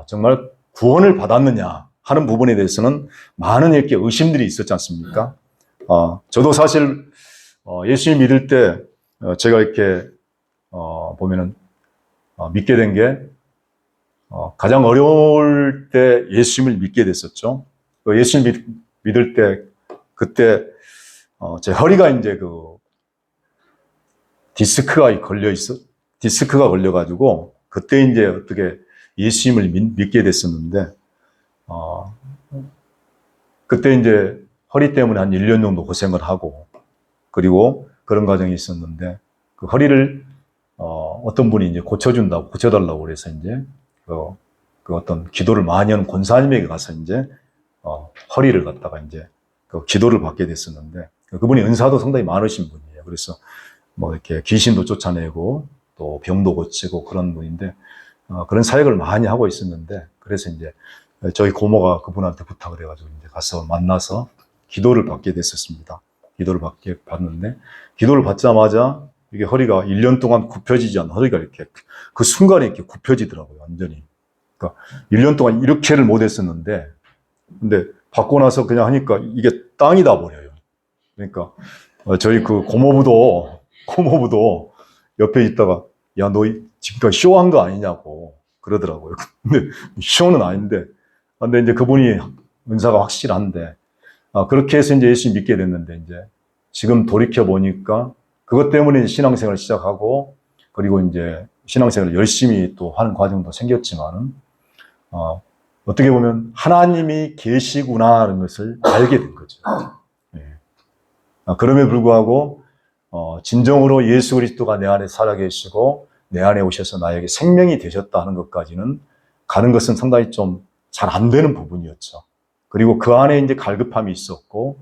정말 구원을 받았느냐 하는 부분에 대해서는 많은 이렇게 의심들이 있었지 않습니까? 저도 사실 예수님 믿을 때 제가 이렇게 보면은 믿게 된 게 가장 어려울 때 예수님을 믿게 됐었죠. 예수님 믿을 때 그때 제 허리가 이제 디스크가 걸려가지고 그때 이제 어떻게 예수님을 믿게 됐었는데 그때 이제 허리 때문에 한 1년 정도 고생을 하고 그리고 그런 과정이 있었는데 그 허리를 어떤 분이 이제 고쳐달라고 그래서 이제 그 어떤 기도를 많이 하는 권사님에게 가서 이제 허리를 갖다가 이제 그 기도를 받게 됐었는데 그분이 은사도 상당히 많으신 분이에요. 그래서 뭐 이렇게 귀신도 쫓아내고 또 병도 고치고 그런 분인데, 그런 사역을 많이 하고 있었는데, 그래서 이제 저희 고모가 그분한테 부탁을 해가지고 이제 가서 만나서 기도를 받게 됐었습니다. 기도를 받는데, 기도를 받자마자 이게 허리가 1년 동안 굽혀지지 않는 허리가 이렇게 그 순간에 이렇게 굽혀지더라고요, 완전히. 그러니까 1년 동안 이렇게를 못 했었는데, 근데 받고 나서 그냥 하니까 이게 땅이 다 버려요. 그러니까 저희 그 고모부도 옆에 있다가, 야, 너 지금까지 쇼한 거 아니냐고 그러더라고요. 근데 쇼는 아닌데, 근데 이제 그분이 은사가 확실한데, 그렇게 해서 이제 예수 믿게 됐는데, 이제 지금 돌이켜 보니까 그것 때문에 신앙생활을 시작하고, 그리고 이제 신앙생활을 열심히 또 하는 과정도 생겼지만은, 어떻게 보면 하나님이 계시구나라는 것을 알게 된 거죠. 네. 그럼에도 불구하고 진정으로 예수 그리스도가 내 안에 살아계시고 내 안에 오셔서 나에게 생명이 되셨다 하는 것까지는 가는 것은 상당히 좀 잘 안 되는 부분이었죠. 그리고 그 안에 이제 갈급함이 있었고,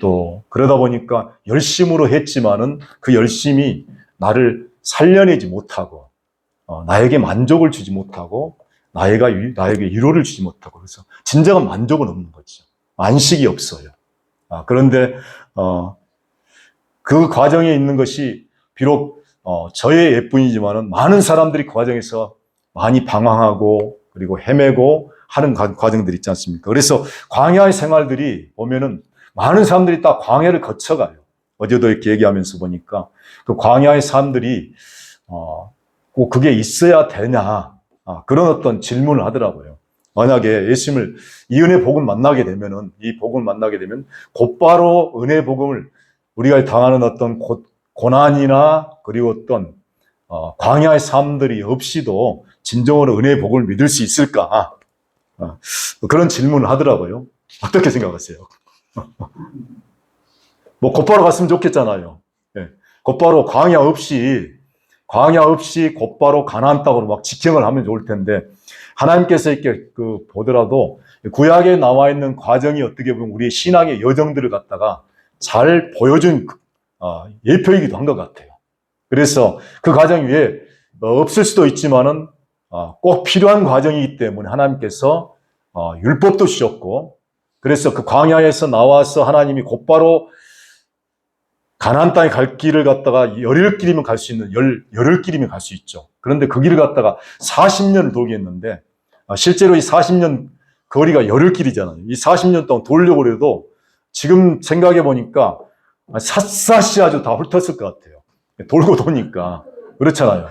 또 그러다 보니까 열심으로 했지만은 그 열심이 나를 살려내지 못하고, 나에게 만족을 주지 못하고, 나에게 위로를 주지 못하고, 그래서 진정한 만족은 없는 거죠. 안식이 없어요. 그런데 그 과정에 있는 것이 비록 저의 예뿐이지만은 많은 사람들이 그 과정에서 많이 방황하고 그리고 헤매고 하는 과정들이 있지 않습니까? 그래서 광야의 생활들이 보면은 많은 사람들이 다 광야를 거쳐가요. 어제도 이렇게 얘기하면서 보니까 그 광야의 삶들이 꼭 그게 있어야 되냐, 그런 어떤 질문을 하더라고요. 만약에 예수님을 이 은혜 복음 만나게 되면은, 이 복음을 만나게 되면 곧바로 은혜 복음을 우리가 당하는 어떤 고난이나 그리고 어떤 광야의 삶들이 없이도 진정으로 은혜의 복음을 믿을 수 있을까? 그런 질문을 하더라고요. 어떻게 생각하세요? 뭐 곧바로 갔으면 좋겠잖아요. 예. 곧바로 광야 없이 곧바로 가나안 땅으로 막 직행을 하면 좋을 텐데, 하나님께서 이렇게 보더라도 구약에 나와 있는 과정이 어떻게 보면 우리의 신앙의 여정들을 갖다가 잘 보여준 예표이기도 한 것 같아요. 그래서 그 과정 위에 없을 수도 있지만은 꼭 필요한 과정이기 때문에 하나님께서 율법도 주셨고, 그래서 그 광야에서 나와서 하나님이 곧바로 가나안 땅에 갈 길을 갖다가 열흘길이면 갈 수 있는 열흘길이면 갈 수 있죠. 그런데 그 길을 갖다가 40년을 돌게 했는데, 실제로 이 40년 거리가 열흘길이잖아요. 이 40년 동안 돌려고 해도 지금 생각해 보니까 샅샅이 아주 다 훑었을 것 같아요. 돌고 도니까. 그렇잖아요.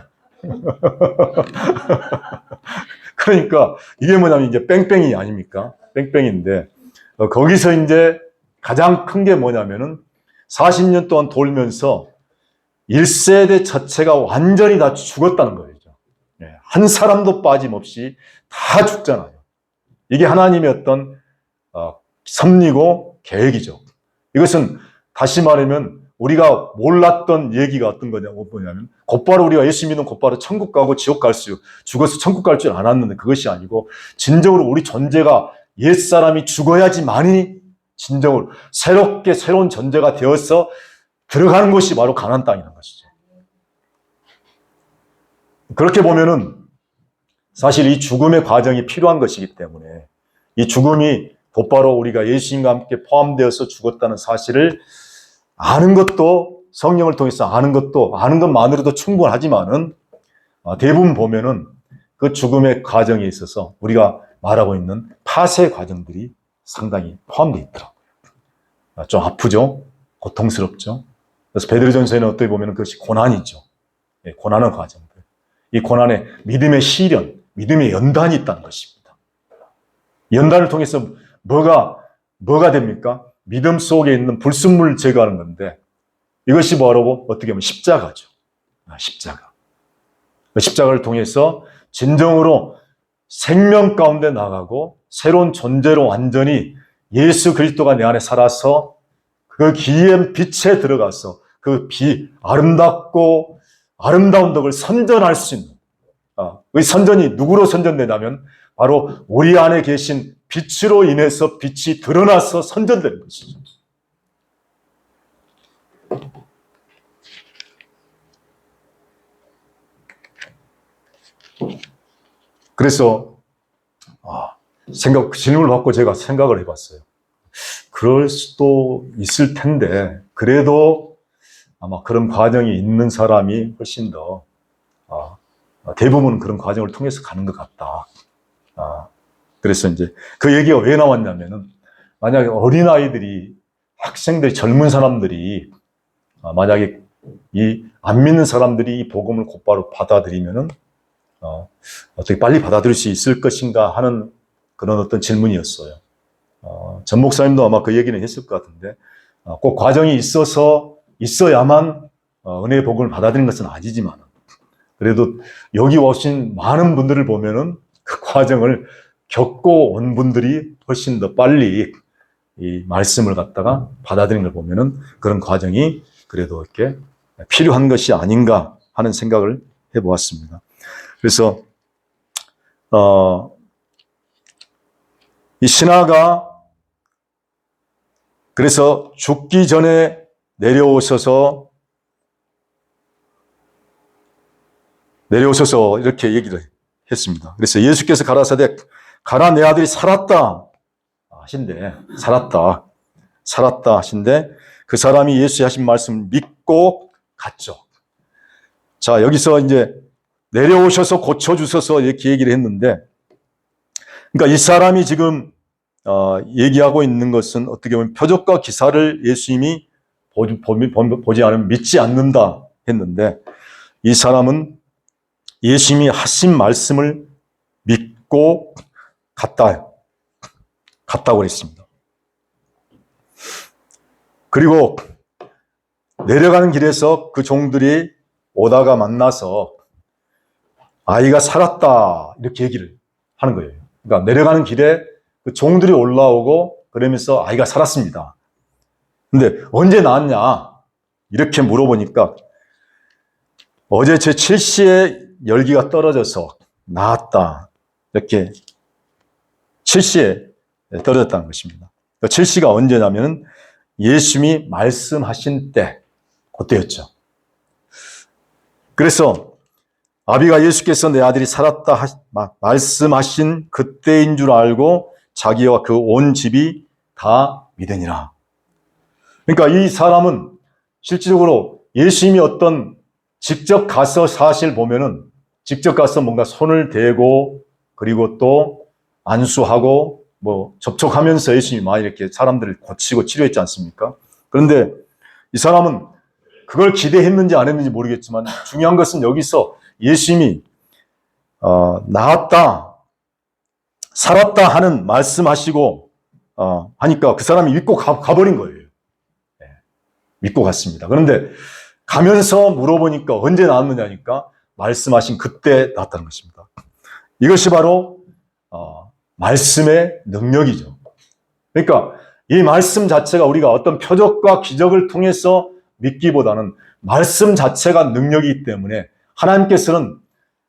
그러니까 이게 뭐냐면 이제 뺑뺑이 아닙니까? 뺑뺑인데, 거기서 이제 가장 큰 게 뭐냐면은 40년 동안 돌면서 1세대 자체가 완전히 다 죽었다는 거죠. 한 사람도 빠짐없이 다 죽잖아요. 이게 하나님의 어떤 섭리고 계획이죠. 이것은 다시 말하면 우리가 몰랐던 얘기가 어떤 거냐면, 곧바로 우리가 예수 믿으면 곧바로 천국 가고 지옥 죽어서 천국 갈 줄 알았는데, 그것이 아니고 진정으로 우리 존재가 옛사람이 죽어야지만이 진정으로 새롭게 새로운 존재가 되어서 들어가는 것이 바로 가나안 땅이라는 것이죠. 그렇게 보면은 사실 이 죽음의 과정이 필요한 것이기 때문에, 이 죽음이 곧바로 우리가 예수님과 함께 포함되어서 죽었다는 사실을 아는 것도, 성령을 통해서 아는 것만으로도 충분하지만은, 대부분 보면은 그 죽음의 과정에 있어서 우리가 말하고 있는 파쇄 과정들이 상당히 포함되어 있더라고요. 좀 아프죠? 고통스럽죠? 그래서 베드로전서에는 어떻게 보면 그것이 고난이죠. 고난의 과정들. 이 고난에 믿음의 시련, 믿음의 연단이 있다는 것입니다. 연단을 통해서 뭐가 됩니까? 믿음 속에 있는 불순물을 제거하는 건데, 이것이 바로 어떻게 보면 십자가죠. 십자가. 십자가를 통해서 진정으로 생명 가운데 나가고 새로운 존재로 완전히 예수 그리스도가 내 안에 살아서 그 기이한 빛에 들어가서 그 아름다운 덕을 선전할 수 있는, 그 선전이 누구로 선전되냐면 바로 우리 안에 계신 빛으로 인해서 빛이 드러나서 선전되는 것이죠. 그래서 질문을 받고 제가 생각을 해봤어요. 그럴 수도 있을 텐데 그래도 아마 그런 과정이 있는 사람이 훨씬 더 대부분 그런 과정을 통해서 가는 것 같다. 그래서 이제 그 얘기가 왜 나왔냐면은 만약에 어린아이들이, 학생들, 젊은 사람들이 만약에 이 안 믿는 사람들이 이 복음을 곧바로 받아들이면은 어떻게 빨리 받아들일 수 있을 것인가 하는 그런 어떤 질문이었어요. 전 목사님도 아마 그 얘기는 했을 것 같은데 꼭 과정이 있어야만 은혜의 복음을 받아들이는 것은 아니지만 그래도 여기 오신 많은 분들을 보면은 그 과정을 겪고 온 분들이 훨씬 더 빨리 이 말씀을 갖다가 받아들이는 걸 보면은 그런 과정이 그래도 이렇게 필요한 것이 아닌가 하는 생각을 해보았습니다. 그래서 이 신하가 그래서 죽기 전에 내려오셔서 이렇게 얘기를 했습니다. 그래서 예수께서 가라사대 가라 내 아들이 살았다 하신데 그 사람이 예수의 하신 말씀을 믿고 갔죠. 자, 여기서 이제 내려오셔서 고쳐주셔서 이렇게 얘기를 했는데 그러니까 이 사람이 지금 얘기하고 있는 것은 어떻게 보면 표적과 기사를 예수님이 보지 않으면 믿지 않는다 했는데 이 사람은 예수님이 하신 말씀을 믿고 갔다고 그랬습니다. 그리고 내려가는 길에서 그 종들이 오다가 만나서 아이가 살았다 이렇게 얘기를 하는 거예요. 그러니까 내려가는 길에 그 종들이 올라오고 그러면서 아이가 살았습니다. 근데 언제 낳았냐 이렇게 물어보니까 어제 제 7시에 열기가 떨어져서 낳았다 이렇게 7시에 떨어졌다는 것입니다. 7시가 언제냐면 예수님이 말씀하신 때 그때였죠. 그래서 아비가 예수께서 내 아들이 살았다 말씀하신 그때인 줄 알고 자기와 그 온 집이 다 믿으니라. 그러니까 이 사람은 실질적으로 예수님이 어떤 직접 가서 사실 보면은 직접 가서 뭔가 손을 대고 그리고 또 안수하고 뭐 접촉하면서 예수님이 많이 이렇게 사람들을 고치고 치료했지 않습니까? 그런데 이 사람은 그걸 기대했는지 안 했는지 모르겠지만 중요한 것은 여기서 예수님이 나았다, 살았다 하는 말씀하시고 하니까 그 사람이 믿고 가버린 거예요. 네, 믿고 갔습니다. 그런데 가면서 물어보니까 언제 나았느냐니까 말씀하신 그때 나았다는 것입니다. 이것이 바로 말씀의 능력이죠. 그러니까 이 말씀 자체가 우리가 어떤 표적과 기적을 통해서 믿기보다는 말씀 자체가 능력이기 때문에 하나님께서는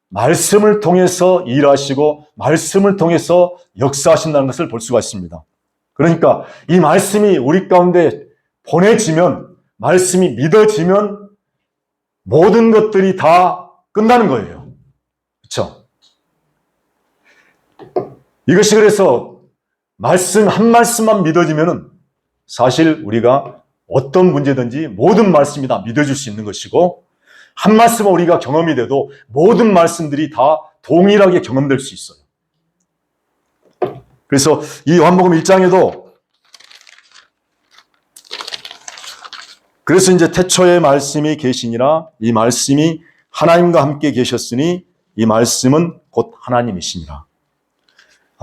말씀을 통해서 일하시고 말씀을 통해서 역사하신다는 것을 볼 수가 있습니다. 그러니까 이 말씀이 우리 가운데 보내지면, 말씀이 믿어지면 모든 것들이 다 끝나는 거예요. 그렇죠? 이것이 그래서 말씀 한 말씀만 믿어지면은 사실 우리가 어떤 문제든지 모든 말씀이 다 믿어질 수 있는 것이고 한 말씀은 우리가 경험이 돼도 모든 말씀들이 다 동일하게 경험될 수 있어요. 그래서 이 요한복음 1장에도 그래서 이제 태초에 말씀이 계시니라 이 말씀이 하나님과 함께 계셨으니 이 말씀은 곧 하나님이시니라.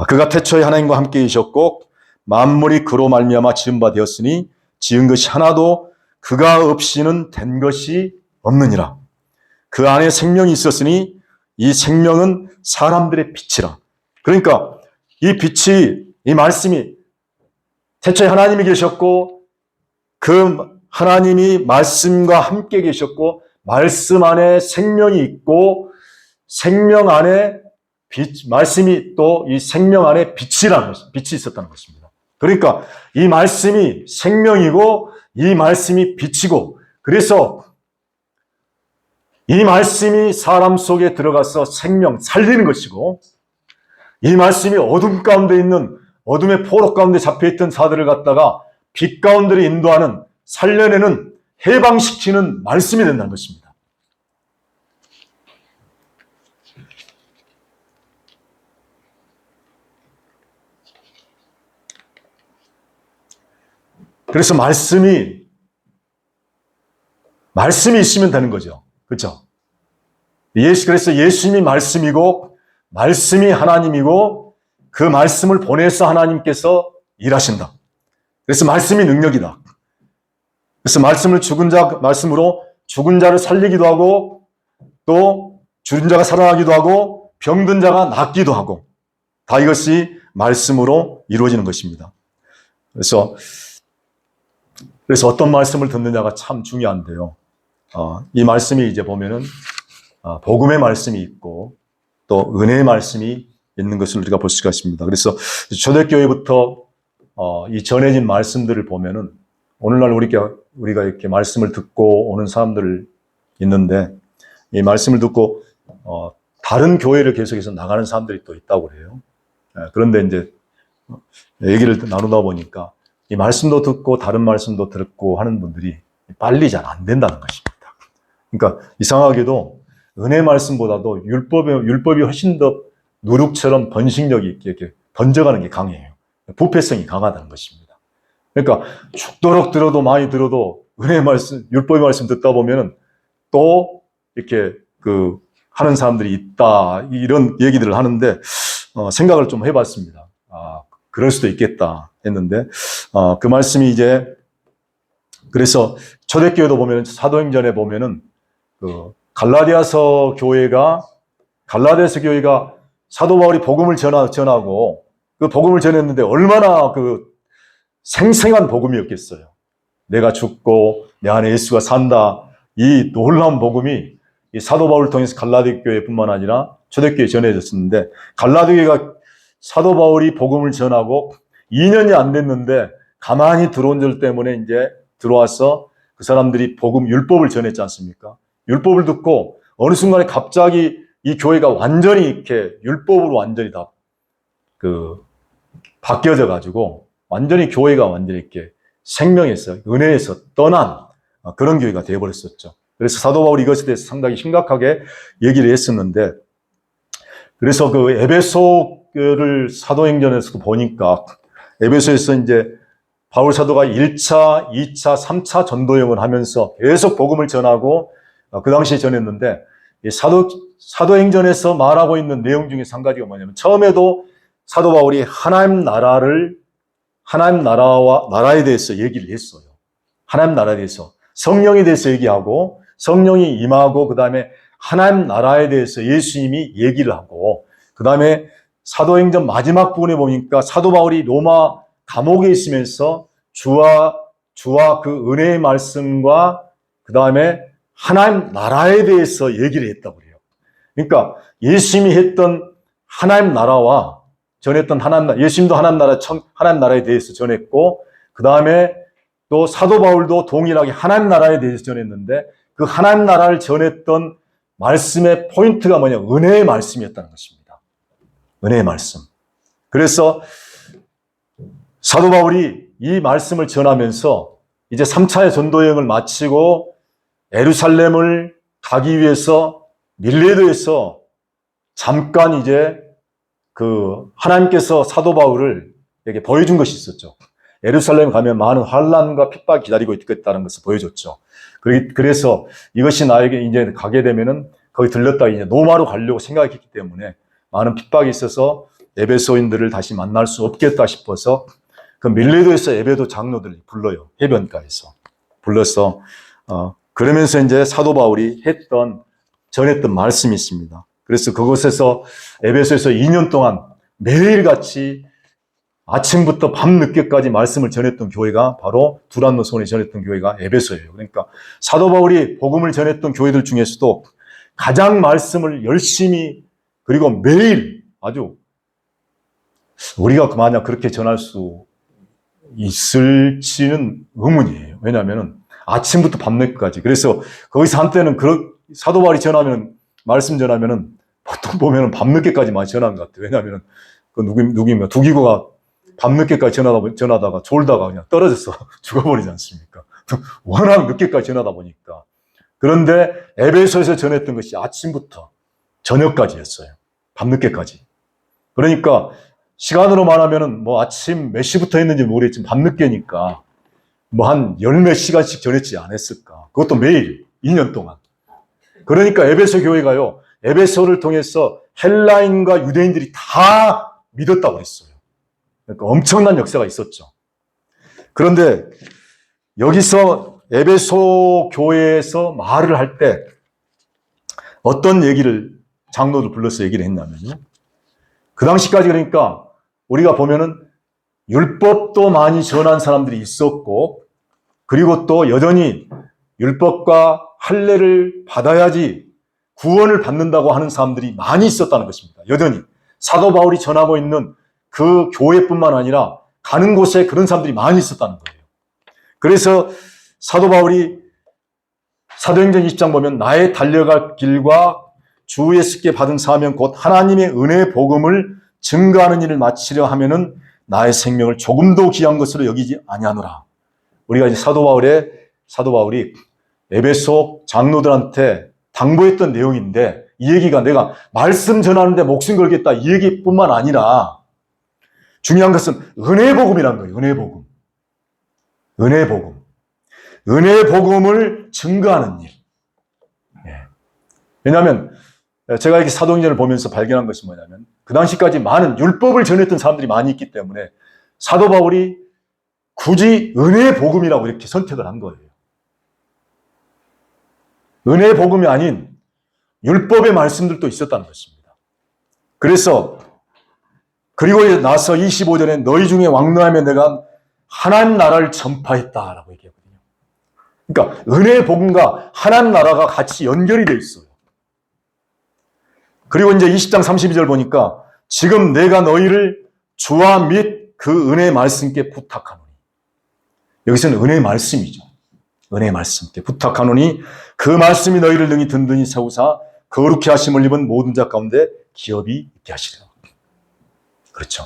그가 태초에 하나님과 함께 계셨고 만물이 그로 말미암아 지은 바 되었으니 지은 것이 하나도 그가 없이는 된 것이 없느니라. 그 안에 생명이 있었으니 이 생명은 사람들의 빛이라. 그러니까 이 빛이, 이 말씀이 태초에 하나님이 계셨고 그 하나님이 말씀과 함께 계셨고 말씀 안에 생명이 있고 생명 안에 빛, 말씀이 또 이 생명 안에 빛이 있었다는 것입니다. 그러니까 이 말씀이 생명이고 이 말씀이 빛이고 그래서 이 말씀이 사람 속에 들어가서 생명, 살리는 것이고 이 말씀이 어둠 가운데 있는, 어둠의 포로 가운데 잡혀있던 자들을 갖다가 빛 가운데로 인도하는, 살려내는, 해방시키는 말씀이 된다는 것입니다. 그래서 말씀이 있으면 되는 거죠. 그렇죠? 그래서 예수님이 말씀이고, 말씀이 하나님이고, 그 말씀을 보내서 하나님께서 일하신다. 그래서 말씀이 능력이다. 그래서 말씀으로 죽은 자를 살리기도 하고, 또 죽은 자가 살아나기도 하고, 병든 자가 낫기도 하고, 다 이것이 말씀으로 이루어지는 것입니다. 그래서 어떤 말씀을 듣느냐가 참 중요한데요. 이 말씀이 이제 보면은 복음의 말씀이 있고 또 은혜의 말씀이 있는 것을 우리가 볼 수가 있습니다. 그래서 초대교회부터 이 전해진 말씀들을 보면은 오늘날 우리가 이렇게 말씀을 듣고 오는 사람들 있는데, 이 말씀을 듣고 다른 교회를 계속해서 나가는 사람들이 또 있다고 그래요. 그런데 이제 얘기를 나누다 보니까 이 말씀도 듣고 다른 말씀도 듣고 하는 분들이 빨리 잘 안 된다는 것입니다. 그러니까 이상하게도 은혜 말씀보다도 율법이 훨씬 더 누룩처럼 번식력이 있게 이렇게 번져가는 게 강해요. 부패성이 강하다는 것입니다. 그러니까 죽도록 들어도 많이 들어도 은혜 말씀, 율법의 말씀 듣다 보면은 또 이렇게 하는 사람들이 있다, 이런 얘기들을 하는데 생각을 좀 해봤습니다. 그럴 수도 있겠다 했는데 그 말씀이 이제, 그래서 초대교회도 보면 사도행전에 보면은 갈라디아서 교회가 사도 바울이 복음을 전하고 그 복음을 전했는데 얼마나 생생한 복음이었겠어요. 내가 죽고 내 안에 예수가 산다, 이 놀라운 복음이 이 사도 바울을 통해서 갈라디아 교회뿐만 아니라 초대교회에 전해졌었는데, 갈라디아가 사도 바울이 복음을 전하고 2년이 안 됐는데 가만히 들어온 줄 때문에 이제 들어와서 그 사람들이 율법을 전했지 않습니까? 율법을 듣고 어느 순간에 갑자기 이 교회가 완전히 이렇게 율법으로 완전히 다 바뀌어져 가지고 완전히 교회가 완전히 이렇게 생명에서, 은혜에서 떠난 그런 교회가 되어버렸었죠. 그래서 사도 바울이 이것에 대해서 상당히 심각하게 얘기를 했었는데, 그래서 에베소를 사도행전에서 보니까 에베소에서 이제 바울 사도가 1차, 2차, 3차 전도여행을 하면서 계속 복음을 전하고 그 당시에 전했는데, 사도행전에서 말하고 있는 내용 중에서 한 가지가 뭐냐면, 처음에도 사도 바울이 하나님 나라에 대해서 얘기를 했어요. 하나님 나라에 대해서, 성령에 대해서 얘기하고, 성령이 임하고, 그 다음에 하나님 나라에 대해서 예수님이 얘기를 하고, 그 다음에 사도행전 마지막 부분에 보니까 사도 바울이 로마 감옥에 있으면서 주와 그 은혜의 말씀과 그 다음에 하나님 나라에 대해서 얘기를 했다고 그래요. 그러니까 예수님이 했던 하나님 나라와 전했던 예수님도 하나님 나라에 대해서 전했고, 그 다음에 또 사도 바울도 동일하게 하나님 나라에 대해서 전했는데, 그 하나님 나라를 전했던 말씀의 포인트가 뭐냐? 은혜의 말씀이었다는 것입니다. 은혜의 말씀. 그래서 사도 바울이 이 말씀을 전하면서 이제 3차의 전도 여행을 마치고 예루살렘을 가기 위해서 밀레도에서 잠깐 이제 하나님께서 사도 바울을 이렇게 보여준 것이 있었죠. 예루살렘 가면 많은 환난과 핍박이 기다리고 있겠다는 것을 보여줬죠. 그래서 이것이 나에게 이제 가게 되면은 거기 들렸다 이제 로마로 가려고 생각했기 때문에 많은 핍박이 있어서 에베소인들을 다시 만날 수 없겠다 싶어서 그 밀레도에서 에베소 장로들이 불러요. 해변가에서 불러서 그러면서 이제 사도 바울이 전했던 말씀이 있습니다. 그래서 그곳에서 에베소에서 2년 동안 매일같이 아침부터 밤늦게까지 말씀을 전했던 교회가 바로 두란노 손에 전했던 교회가 에베소예요. 그러니까 사도 바울이 복음을 전했던 교회들 중에서도 가장 말씀을 열심히, 그리고 매일 아주, 우리가 만약 그렇게 전할 수 있을지는 의문이에요. 왜냐하면 아침부터 밤늦게까지. 그래서 거기서 한때는 사도 바울이 말씀 전하면은 보통 보면은 밤늦게까지 많이 전화한 것 같아요. 왜냐하면 그 누구인가 두기고가 밤늦게까지 전화하다가 졸다가 그냥 떨어져서 죽어버리지 않습니까? 워낙 늦게까지 전하다 보니까. 그런데 에베소에서 전했던 것이 아침부터 저녁까지였어요. 밤늦게까지. 그러니까 시간으로 말하면은 뭐 아침 몇 시부터 했는지 모르겠지만 밤늦게니까 뭐 한 열 몇 시간씩 전했지 않았을까. 그것도 매일 2년 동안. 그러니까 에베소 교회가요, 에베소를 통해서 헬라인과 유대인들이 다 믿었다고 그랬어요. 그러니까 엄청난 역사가 있었죠. 그런데 여기서 에베소 교회에서 말을 할 때 어떤 얘기를 장로를 불러서 얘기를 했냐면요. 그 당시까지 그러니까 우리가 보면은 율법도 많이 전한 사람들이 있었고, 그리고 또 여전히 율법과 할례를 받아야지 구원을 받는다고 하는 사람들이 많이 있었다는 것입니다. 여전히 사도 바울이 전하고 있는 그 교회뿐만 아니라 가는 곳에 그런 사람들이 많이 있었다는 거예요. 그래서 사도 바울이 사도행전 20장 보면 나의 달려갈 길과 주 예수께 받은 사명 곧 하나님의 은혜의 복음을 증거하는 일을 마치려 하면은 나의 생명을 조금도 귀한 것으로 여기지 아니하노라. 우리가 이제 사도 바울이 에베소 장로들한테 당부했던 내용인데, 이 얘기가 내가 말씀 전하는데 목숨 걸겠다 이 얘기뿐만 아니라 중요한 것은 은혜의 복음이라는 거예요. 은혜의 복음. 은혜의 복음. 은혜의 복음을 증거하는 일. 왜냐하면 제가 이렇게 사도행전을 보면서 발견한 것이 뭐냐면, 그 당시까지 많은 율법을 전했던 사람들이 많이 있기 때문에 사도 바울이 굳이 은혜의 복음이라고 이렇게 선택을 한 거예요. 은혜의 복음이 아닌 율법의 말씀들도 있었다는 것입니다. 그래서 그리고 나서 25절에 너희 중에 왕노하며 내가 하나님 나라를 전파했다라고 얘기하거든요. 그러니까 은혜의 복음과 하나님 나라가 같이 연결이 되어 있어요. 그리고 이제 20장 32절 보니까 지금 내가 너희를 주와 및 그 은혜의 말씀께 부탁하노니, 여기서는 은혜의 말씀이죠. 은혜의 말씀께 부탁하노니 그 말씀이 너희를 능히 든든히 세우사 거룩히 하심을 입은 모든 자 가운데 기업이 있게 하시리라. 그렇죠.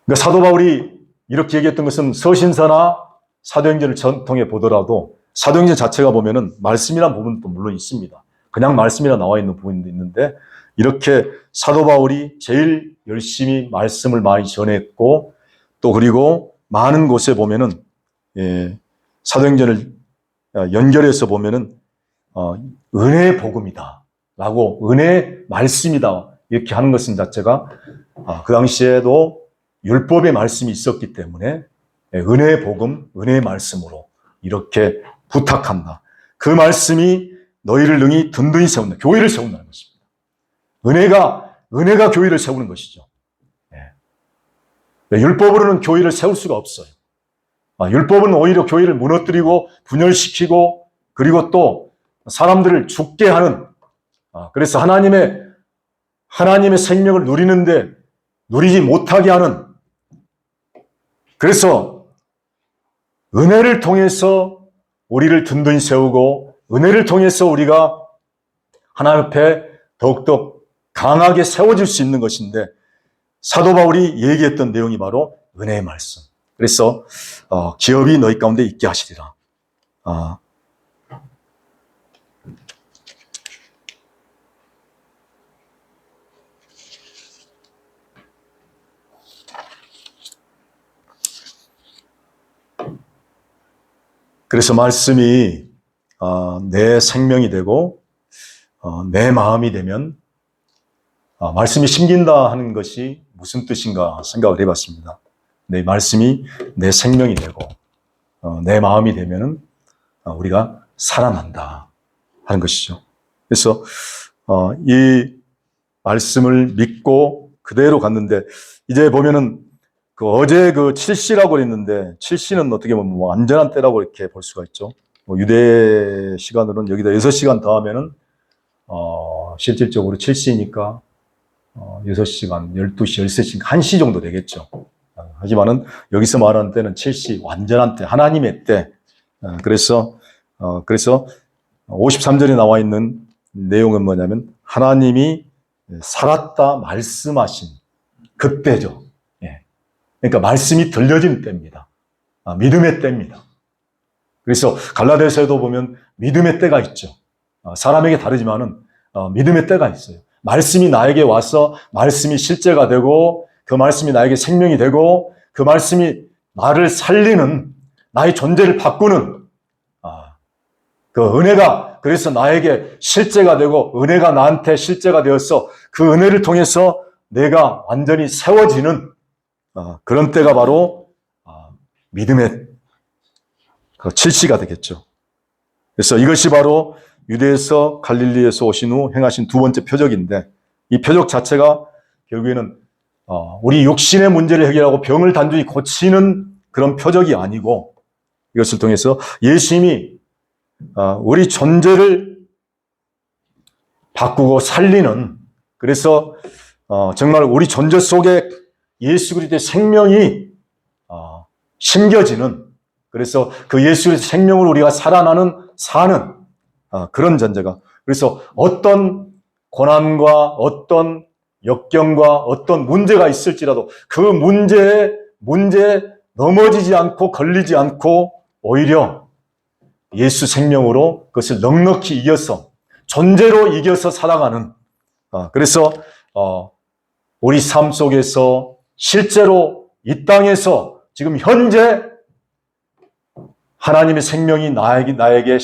그러니까 사도 바울이 이렇게 얘기했던 것은 서신서나 사도행전을 통해 보더라도 사도행전 자체가 보면은 말씀이란 부분도 물론 있습니다. 그냥 말씀이라 나와 있는 부분도 있는데, 이렇게 사도 바울이 제일 열심히 말씀을 많이 전했고, 또 그리고 많은 곳에 보면은 사도행전을 연결해서 보면은 은혜의 복음이다 라고, 은혜의 말씀이다 이렇게 하는 것은 자체가 그 당시에도 율법의 말씀이 있었기 때문에 은혜의 복음, 은혜의 말씀으로 이렇게 부탁한다. 그 말씀이 너희를 능히 든든히 세운다. 교회를 세운다는 것입니다. 은혜가 교회를 세우는 것이죠. 율법으로는 교회를 세울 수가 없어요. 율법은 오히려 교회를 무너뜨리고 분열시키고, 그리고 또 사람들을 죽게 하는, 그래서 하나님의 생명을 누리는데 누리지 못하게 하는, 그래서 은혜를 통해서 우리를 든든히 세우고, 은혜를 통해서 우리가 하나님 앞에 더욱더 강하게 세워질 수 있는 것인데, 사도 바울이 얘기했던 내용이 바로 은혜의 말씀. 그래서 기업이 너희 가운데 있게 하시리라. 그래서 말씀이 내 생명이 되고 내 마음이 되면, 말씀이 심긴다 하는 것이 무슨 뜻인가 생각을 해봤습니다. 내 말씀이 내 생명이 되고 내 마음이 되면은 우리가 살아난다 하는 것이죠. 그래서 이 말씀을 믿고 그대로 갔는데, 이제 보면은 어제 그 7시라고 그랬는데, 7시는 어떻게 보면 뭐 안전한 때라고 이렇게 볼 수가 있죠. 유대 시간으로는 여기다 6시간 더하면은 실질적으로 7시니까 6시간, 12시, 13시, 1시 정도 되겠죠. 하지만은 여기서 말하는 때는 7시, 완전한 때, 하나님의 때. 그래서 53절에 나와 있는 내용은 뭐냐면 하나님이 살았다 말씀하신 그때죠. 예. 그러니까 말씀이 들려진 때입니다. 믿음의 때입니다. 그래서 갈라디아서에도 보면 믿음의 때가 있죠. 사람에게 다르지만은 믿음의 때가 있어요. 말씀이 나에게 와서 말씀이 실제가 되고 그 말씀이 나에게 생명이 되고 그 말씀이 나를 살리는 나의 존재를 바꾸는 그 은혜가 그래서 나에게 실제가 되고 은혜가 나한테 실제가 되어서 그 은혜를 통해서 내가 완전히 세워지는 그런 때가 바로 믿음의 그 실시가 되겠죠. 그래서 이것이 바로 유대에서 갈릴리에서 오신 후 행하신 두 번째 표적인데 이 표적 자체가 결국에는 우리 육신의 문제를 해결하고 병을 단순히 고치는 그런 표적이 아니고 이것을 통해서 예수님이 우리 존재를 바꾸고 살리는 그래서 정말 우리 존재 속에 예수 그리스도의 생명이 심겨지는 그래서 그 예수 그리스도의 생명을 우리가 사는 그런 존재가 그래서 어떤 고난과 어떤 역경과 어떤 문제가 있을지라도 그 문제에 넘어지지 않고 걸리지 않고 오히려 예수 생명으로 그것을 넉넉히 이겨서 존재로 이겨서 살아가는 그래서 우리 삶 속에서 실제로 이 땅에서 지금 현재 하나님의 생명이 나에게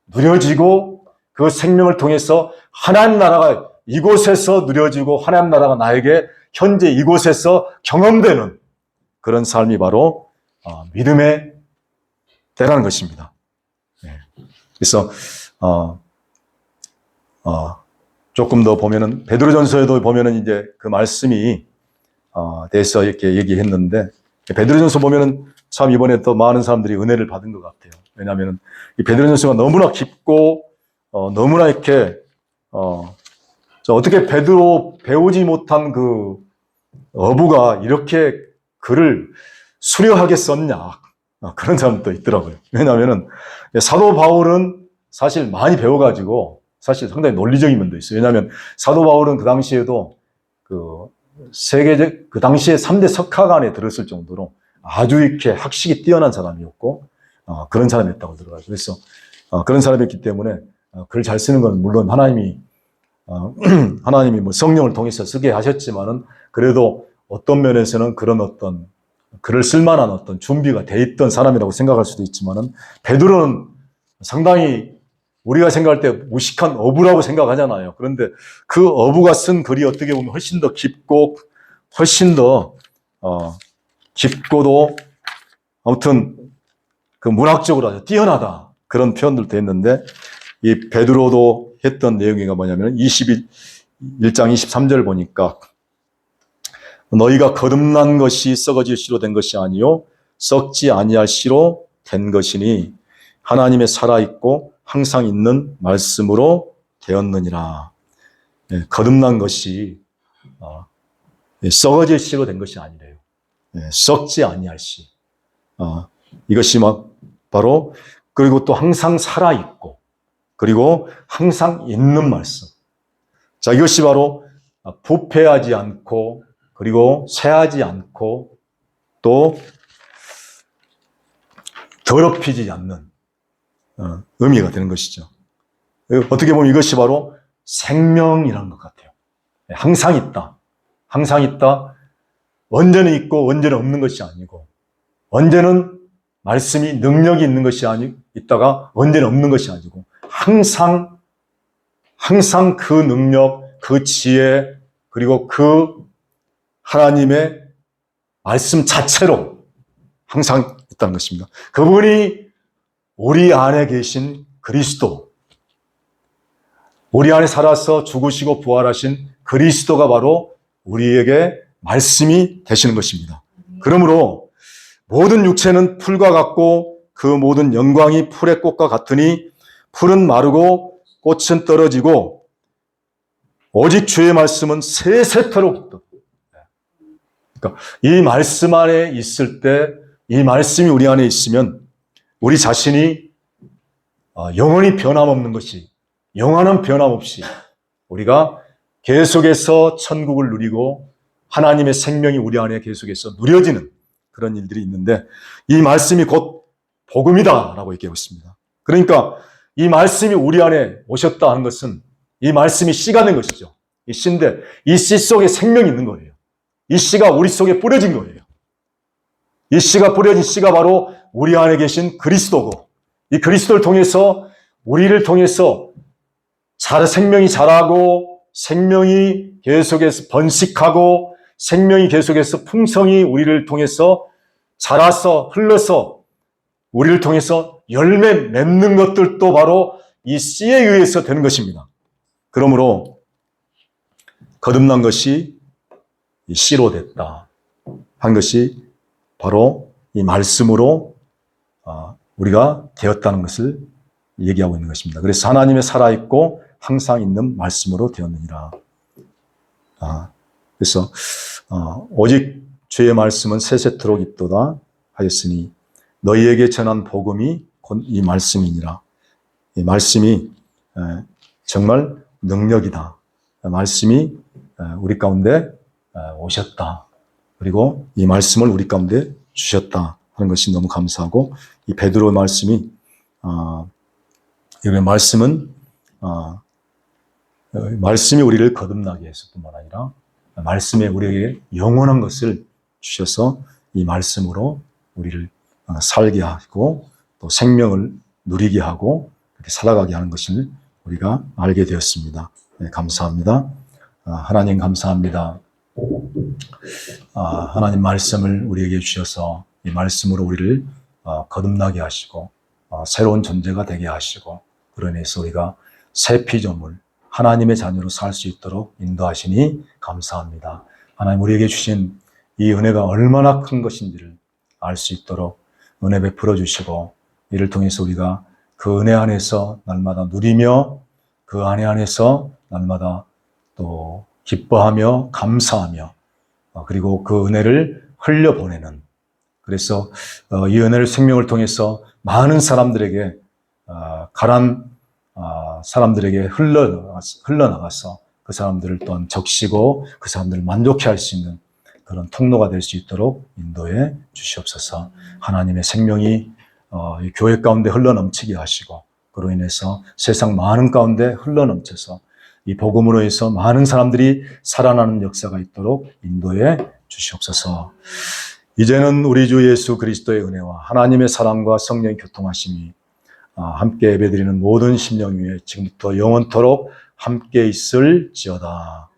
누려지고 그 생명을 통해서 하나님 나라가 이곳에서 누려지고 하나님 나라가 나에게 현재 이곳에서 경험되는 그런 삶이 바로 믿음의 때라는 것입니다. 그래서 조금 더 보면은 베드로전서에도 보면은 이제 그 말씀이 대해서 이렇게 얘기했는데 베드로전서 보면은 참 이번에 또 많은 사람들이 은혜를 받은 것 같아요. 왜냐하면은 이 베드로전서가 너무나 깊고 너무나 이렇게 어떻게 베드로 배우지 못한 그 어부가 이렇게 글을 수려하게 썼냐 그런 사람도 있더라고요. 왜냐하면은 사도 바울은 사실 많이 배워가지고 사실 상당히 논리적인 면도 있어요. 왜냐하면 사도 바울은 그 당시에도 그 세계적 그 당시에 3대 석학안에 들었을 정도로 아주 이렇게 학식이 뛰어난 사람이었고 그런 사람이었다고 들어가요. 그래서 그런 사람이었기 때문에 글 잘 쓰는 건 물론 하나님이 뭐 성령을 통해서 쓰게 하셨지만은 그래도 어떤 면에서는 그런 어떤 글을 쓸만한 어떤 준비가 돼 있던 사람이라고 생각할 수도 있지만은 베드로는 상당히 우리가 생각할 때 무식한 어부라고 생각하잖아요. 그런데 그 어부가 쓴 글이 어떻게 보면 훨씬 더 깊고 훨씬 더 깊고도 아무튼 그 문학적으로 아주 뛰어나다 그런 표현들도 했는데 이 베드로도 했던 내용이 뭐냐면 1장 23절 보니까 너희가 거듭난 것이 썩어질 씨로 된 것이 아니요 썩지 아니할 씨로 된 것이니 하나님의 살아있고 항상 있는 말씀으로 되었느니라. 거듭난 것이 썩어질 씨로 된 것이 아니래요. 썩지 아니할 씨. 이것이 바로 그리고 또 항상 살아있고 그리고 항상 있는 말씀. 자, 이것이 바로 부패하지 않고 그리고 쇠하지 않고 또 더럽히지 않는 의미가 되는 것이죠. 어떻게 보면 이것이 바로 생명이라는 것 같아요. 항상 있다. 항상 있다. 언제는 있고 언제는 없는 것이 아니고 언제는 말씀이 능력이 있는 것이 있다가 언제는 없는 것이 아니고 항상 그 능력, 그 지혜 그리고 그 하나님의 말씀 자체로 항상 있다는 것입니다. 그분이 우리 안에 계신 그리스도, 우리 안에 살아서 죽으시고 부활하신 그리스도가 바로 우리에게 말씀이 되시는 것입니다. 그러므로 모든 육체는 풀과 같고 그 모든 영광이 풀의 꽃과 같으니 풀은 마르고 꽃은 떨어지고 오직 주의 말씀은 세세토록. 그러니까 이 말씀 안에 있을 때, 이 말씀이 우리 안에 있으면 우리 자신이 영원히 변함없는 것이 영원한 변함없이 우리가 계속해서 천국을 누리고 하나님의 생명이 우리 안에 계속해서 누려지는 그런 일들이 있는데, 이 말씀이 곧 복음이다라고 얘기하고 있습니다. 그러니까 이 말씀이 우리 안에 오셨다 하는 것은 이 말씀이 씨가 된 것이죠. 이 씨인데 이 씨 속에 생명이 있는 거예요. 이 씨가 우리 속에 뿌려진 거예요. 이 씨가 뿌려진 씨가 바로 우리 안에 계신 그리스도고, 이 그리스도를 통해서 우리를 통해서 생명이 자라고 생명이 계속해서 번식하고 생명이 계속해서 풍성히 우리를 통해서 자라서 흘러서 우리를 통해서 열매 맺는 것들도 바로 이 씨에 의해서 되는 것입니다. 그러므로 거듭난 것이 이 씨로 됐다 한 것이 바로 이 말씀으로 우리가 되었다는 것을 얘기하고 있는 것입니다. 그래서 하나님의 살아있고 항상 있는 말씀으로 되었느니라. 그래서 오직 주의 말씀은 세세토록 있도다 하였으니 너희에게 전한 복음이 곧 이 말씀이니라. 이 말씀이 정말 능력이다. 말씀이 우리 가운데 오셨다. 그리고 이 말씀을 우리 가운데 주셨다 하는 것이 너무 감사하고, 이 베드로의 말씀이 이 말씀이 우리를 거듭나게 해서 뿐만 아니라 말씀에 우리에게 영원한 것을 주셔서 이 말씀으로 우리를 살게 하고 또 생명을 누리게 하고 그렇게 살아가게 하는 것을 우리가 알게 되었습니다. 네, 감사합니다. 하나님 감사합니다. 하나님 말씀을 우리에게 주셔서 이 말씀으로 우리를 거듭나게 하시고 새로운 존재가 되게 하시고, 그러면서 우리가 새 피조물 하나님의 자녀로 살 수 있도록 인도하시니 감사합니다. 하나님 우리에게 주신 이 은혜가 얼마나 큰 것인지를 알 수 있도록 은혜 베풀어 주시고, 이를 통해서 우리가 그 은혜 안에서 날마다 누리며 그 안에서 날마다 또 기뻐하며 감사하며 그리고 그 은혜를 흘려보내는, 그래서 이 은혜를 생명을 통해서 많은 사람들에게 가난 사람들에게 흘러나가서 그 사람들을 또한 적시고 그 사람들을 만족해 할 수 있는 그런 통로가 될 수 있도록 인도해 주시옵소서. 하나님의 생명이 이 교회 가운데 흘러넘치게 하시고, 그로 인해서 세상 많은 가운데 흘러넘쳐서 이 복음으로 해서 많은 사람들이 살아나는 역사가 있도록 인도해 주시옵소서. 이제는 우리 주 예수 그리스도의 은혜와 하나님의 사랑과 성령의 교통하심이 함께 예배드리는 모든 심령 위에 지금부터 영원토록 함께 있을지어다.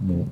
네.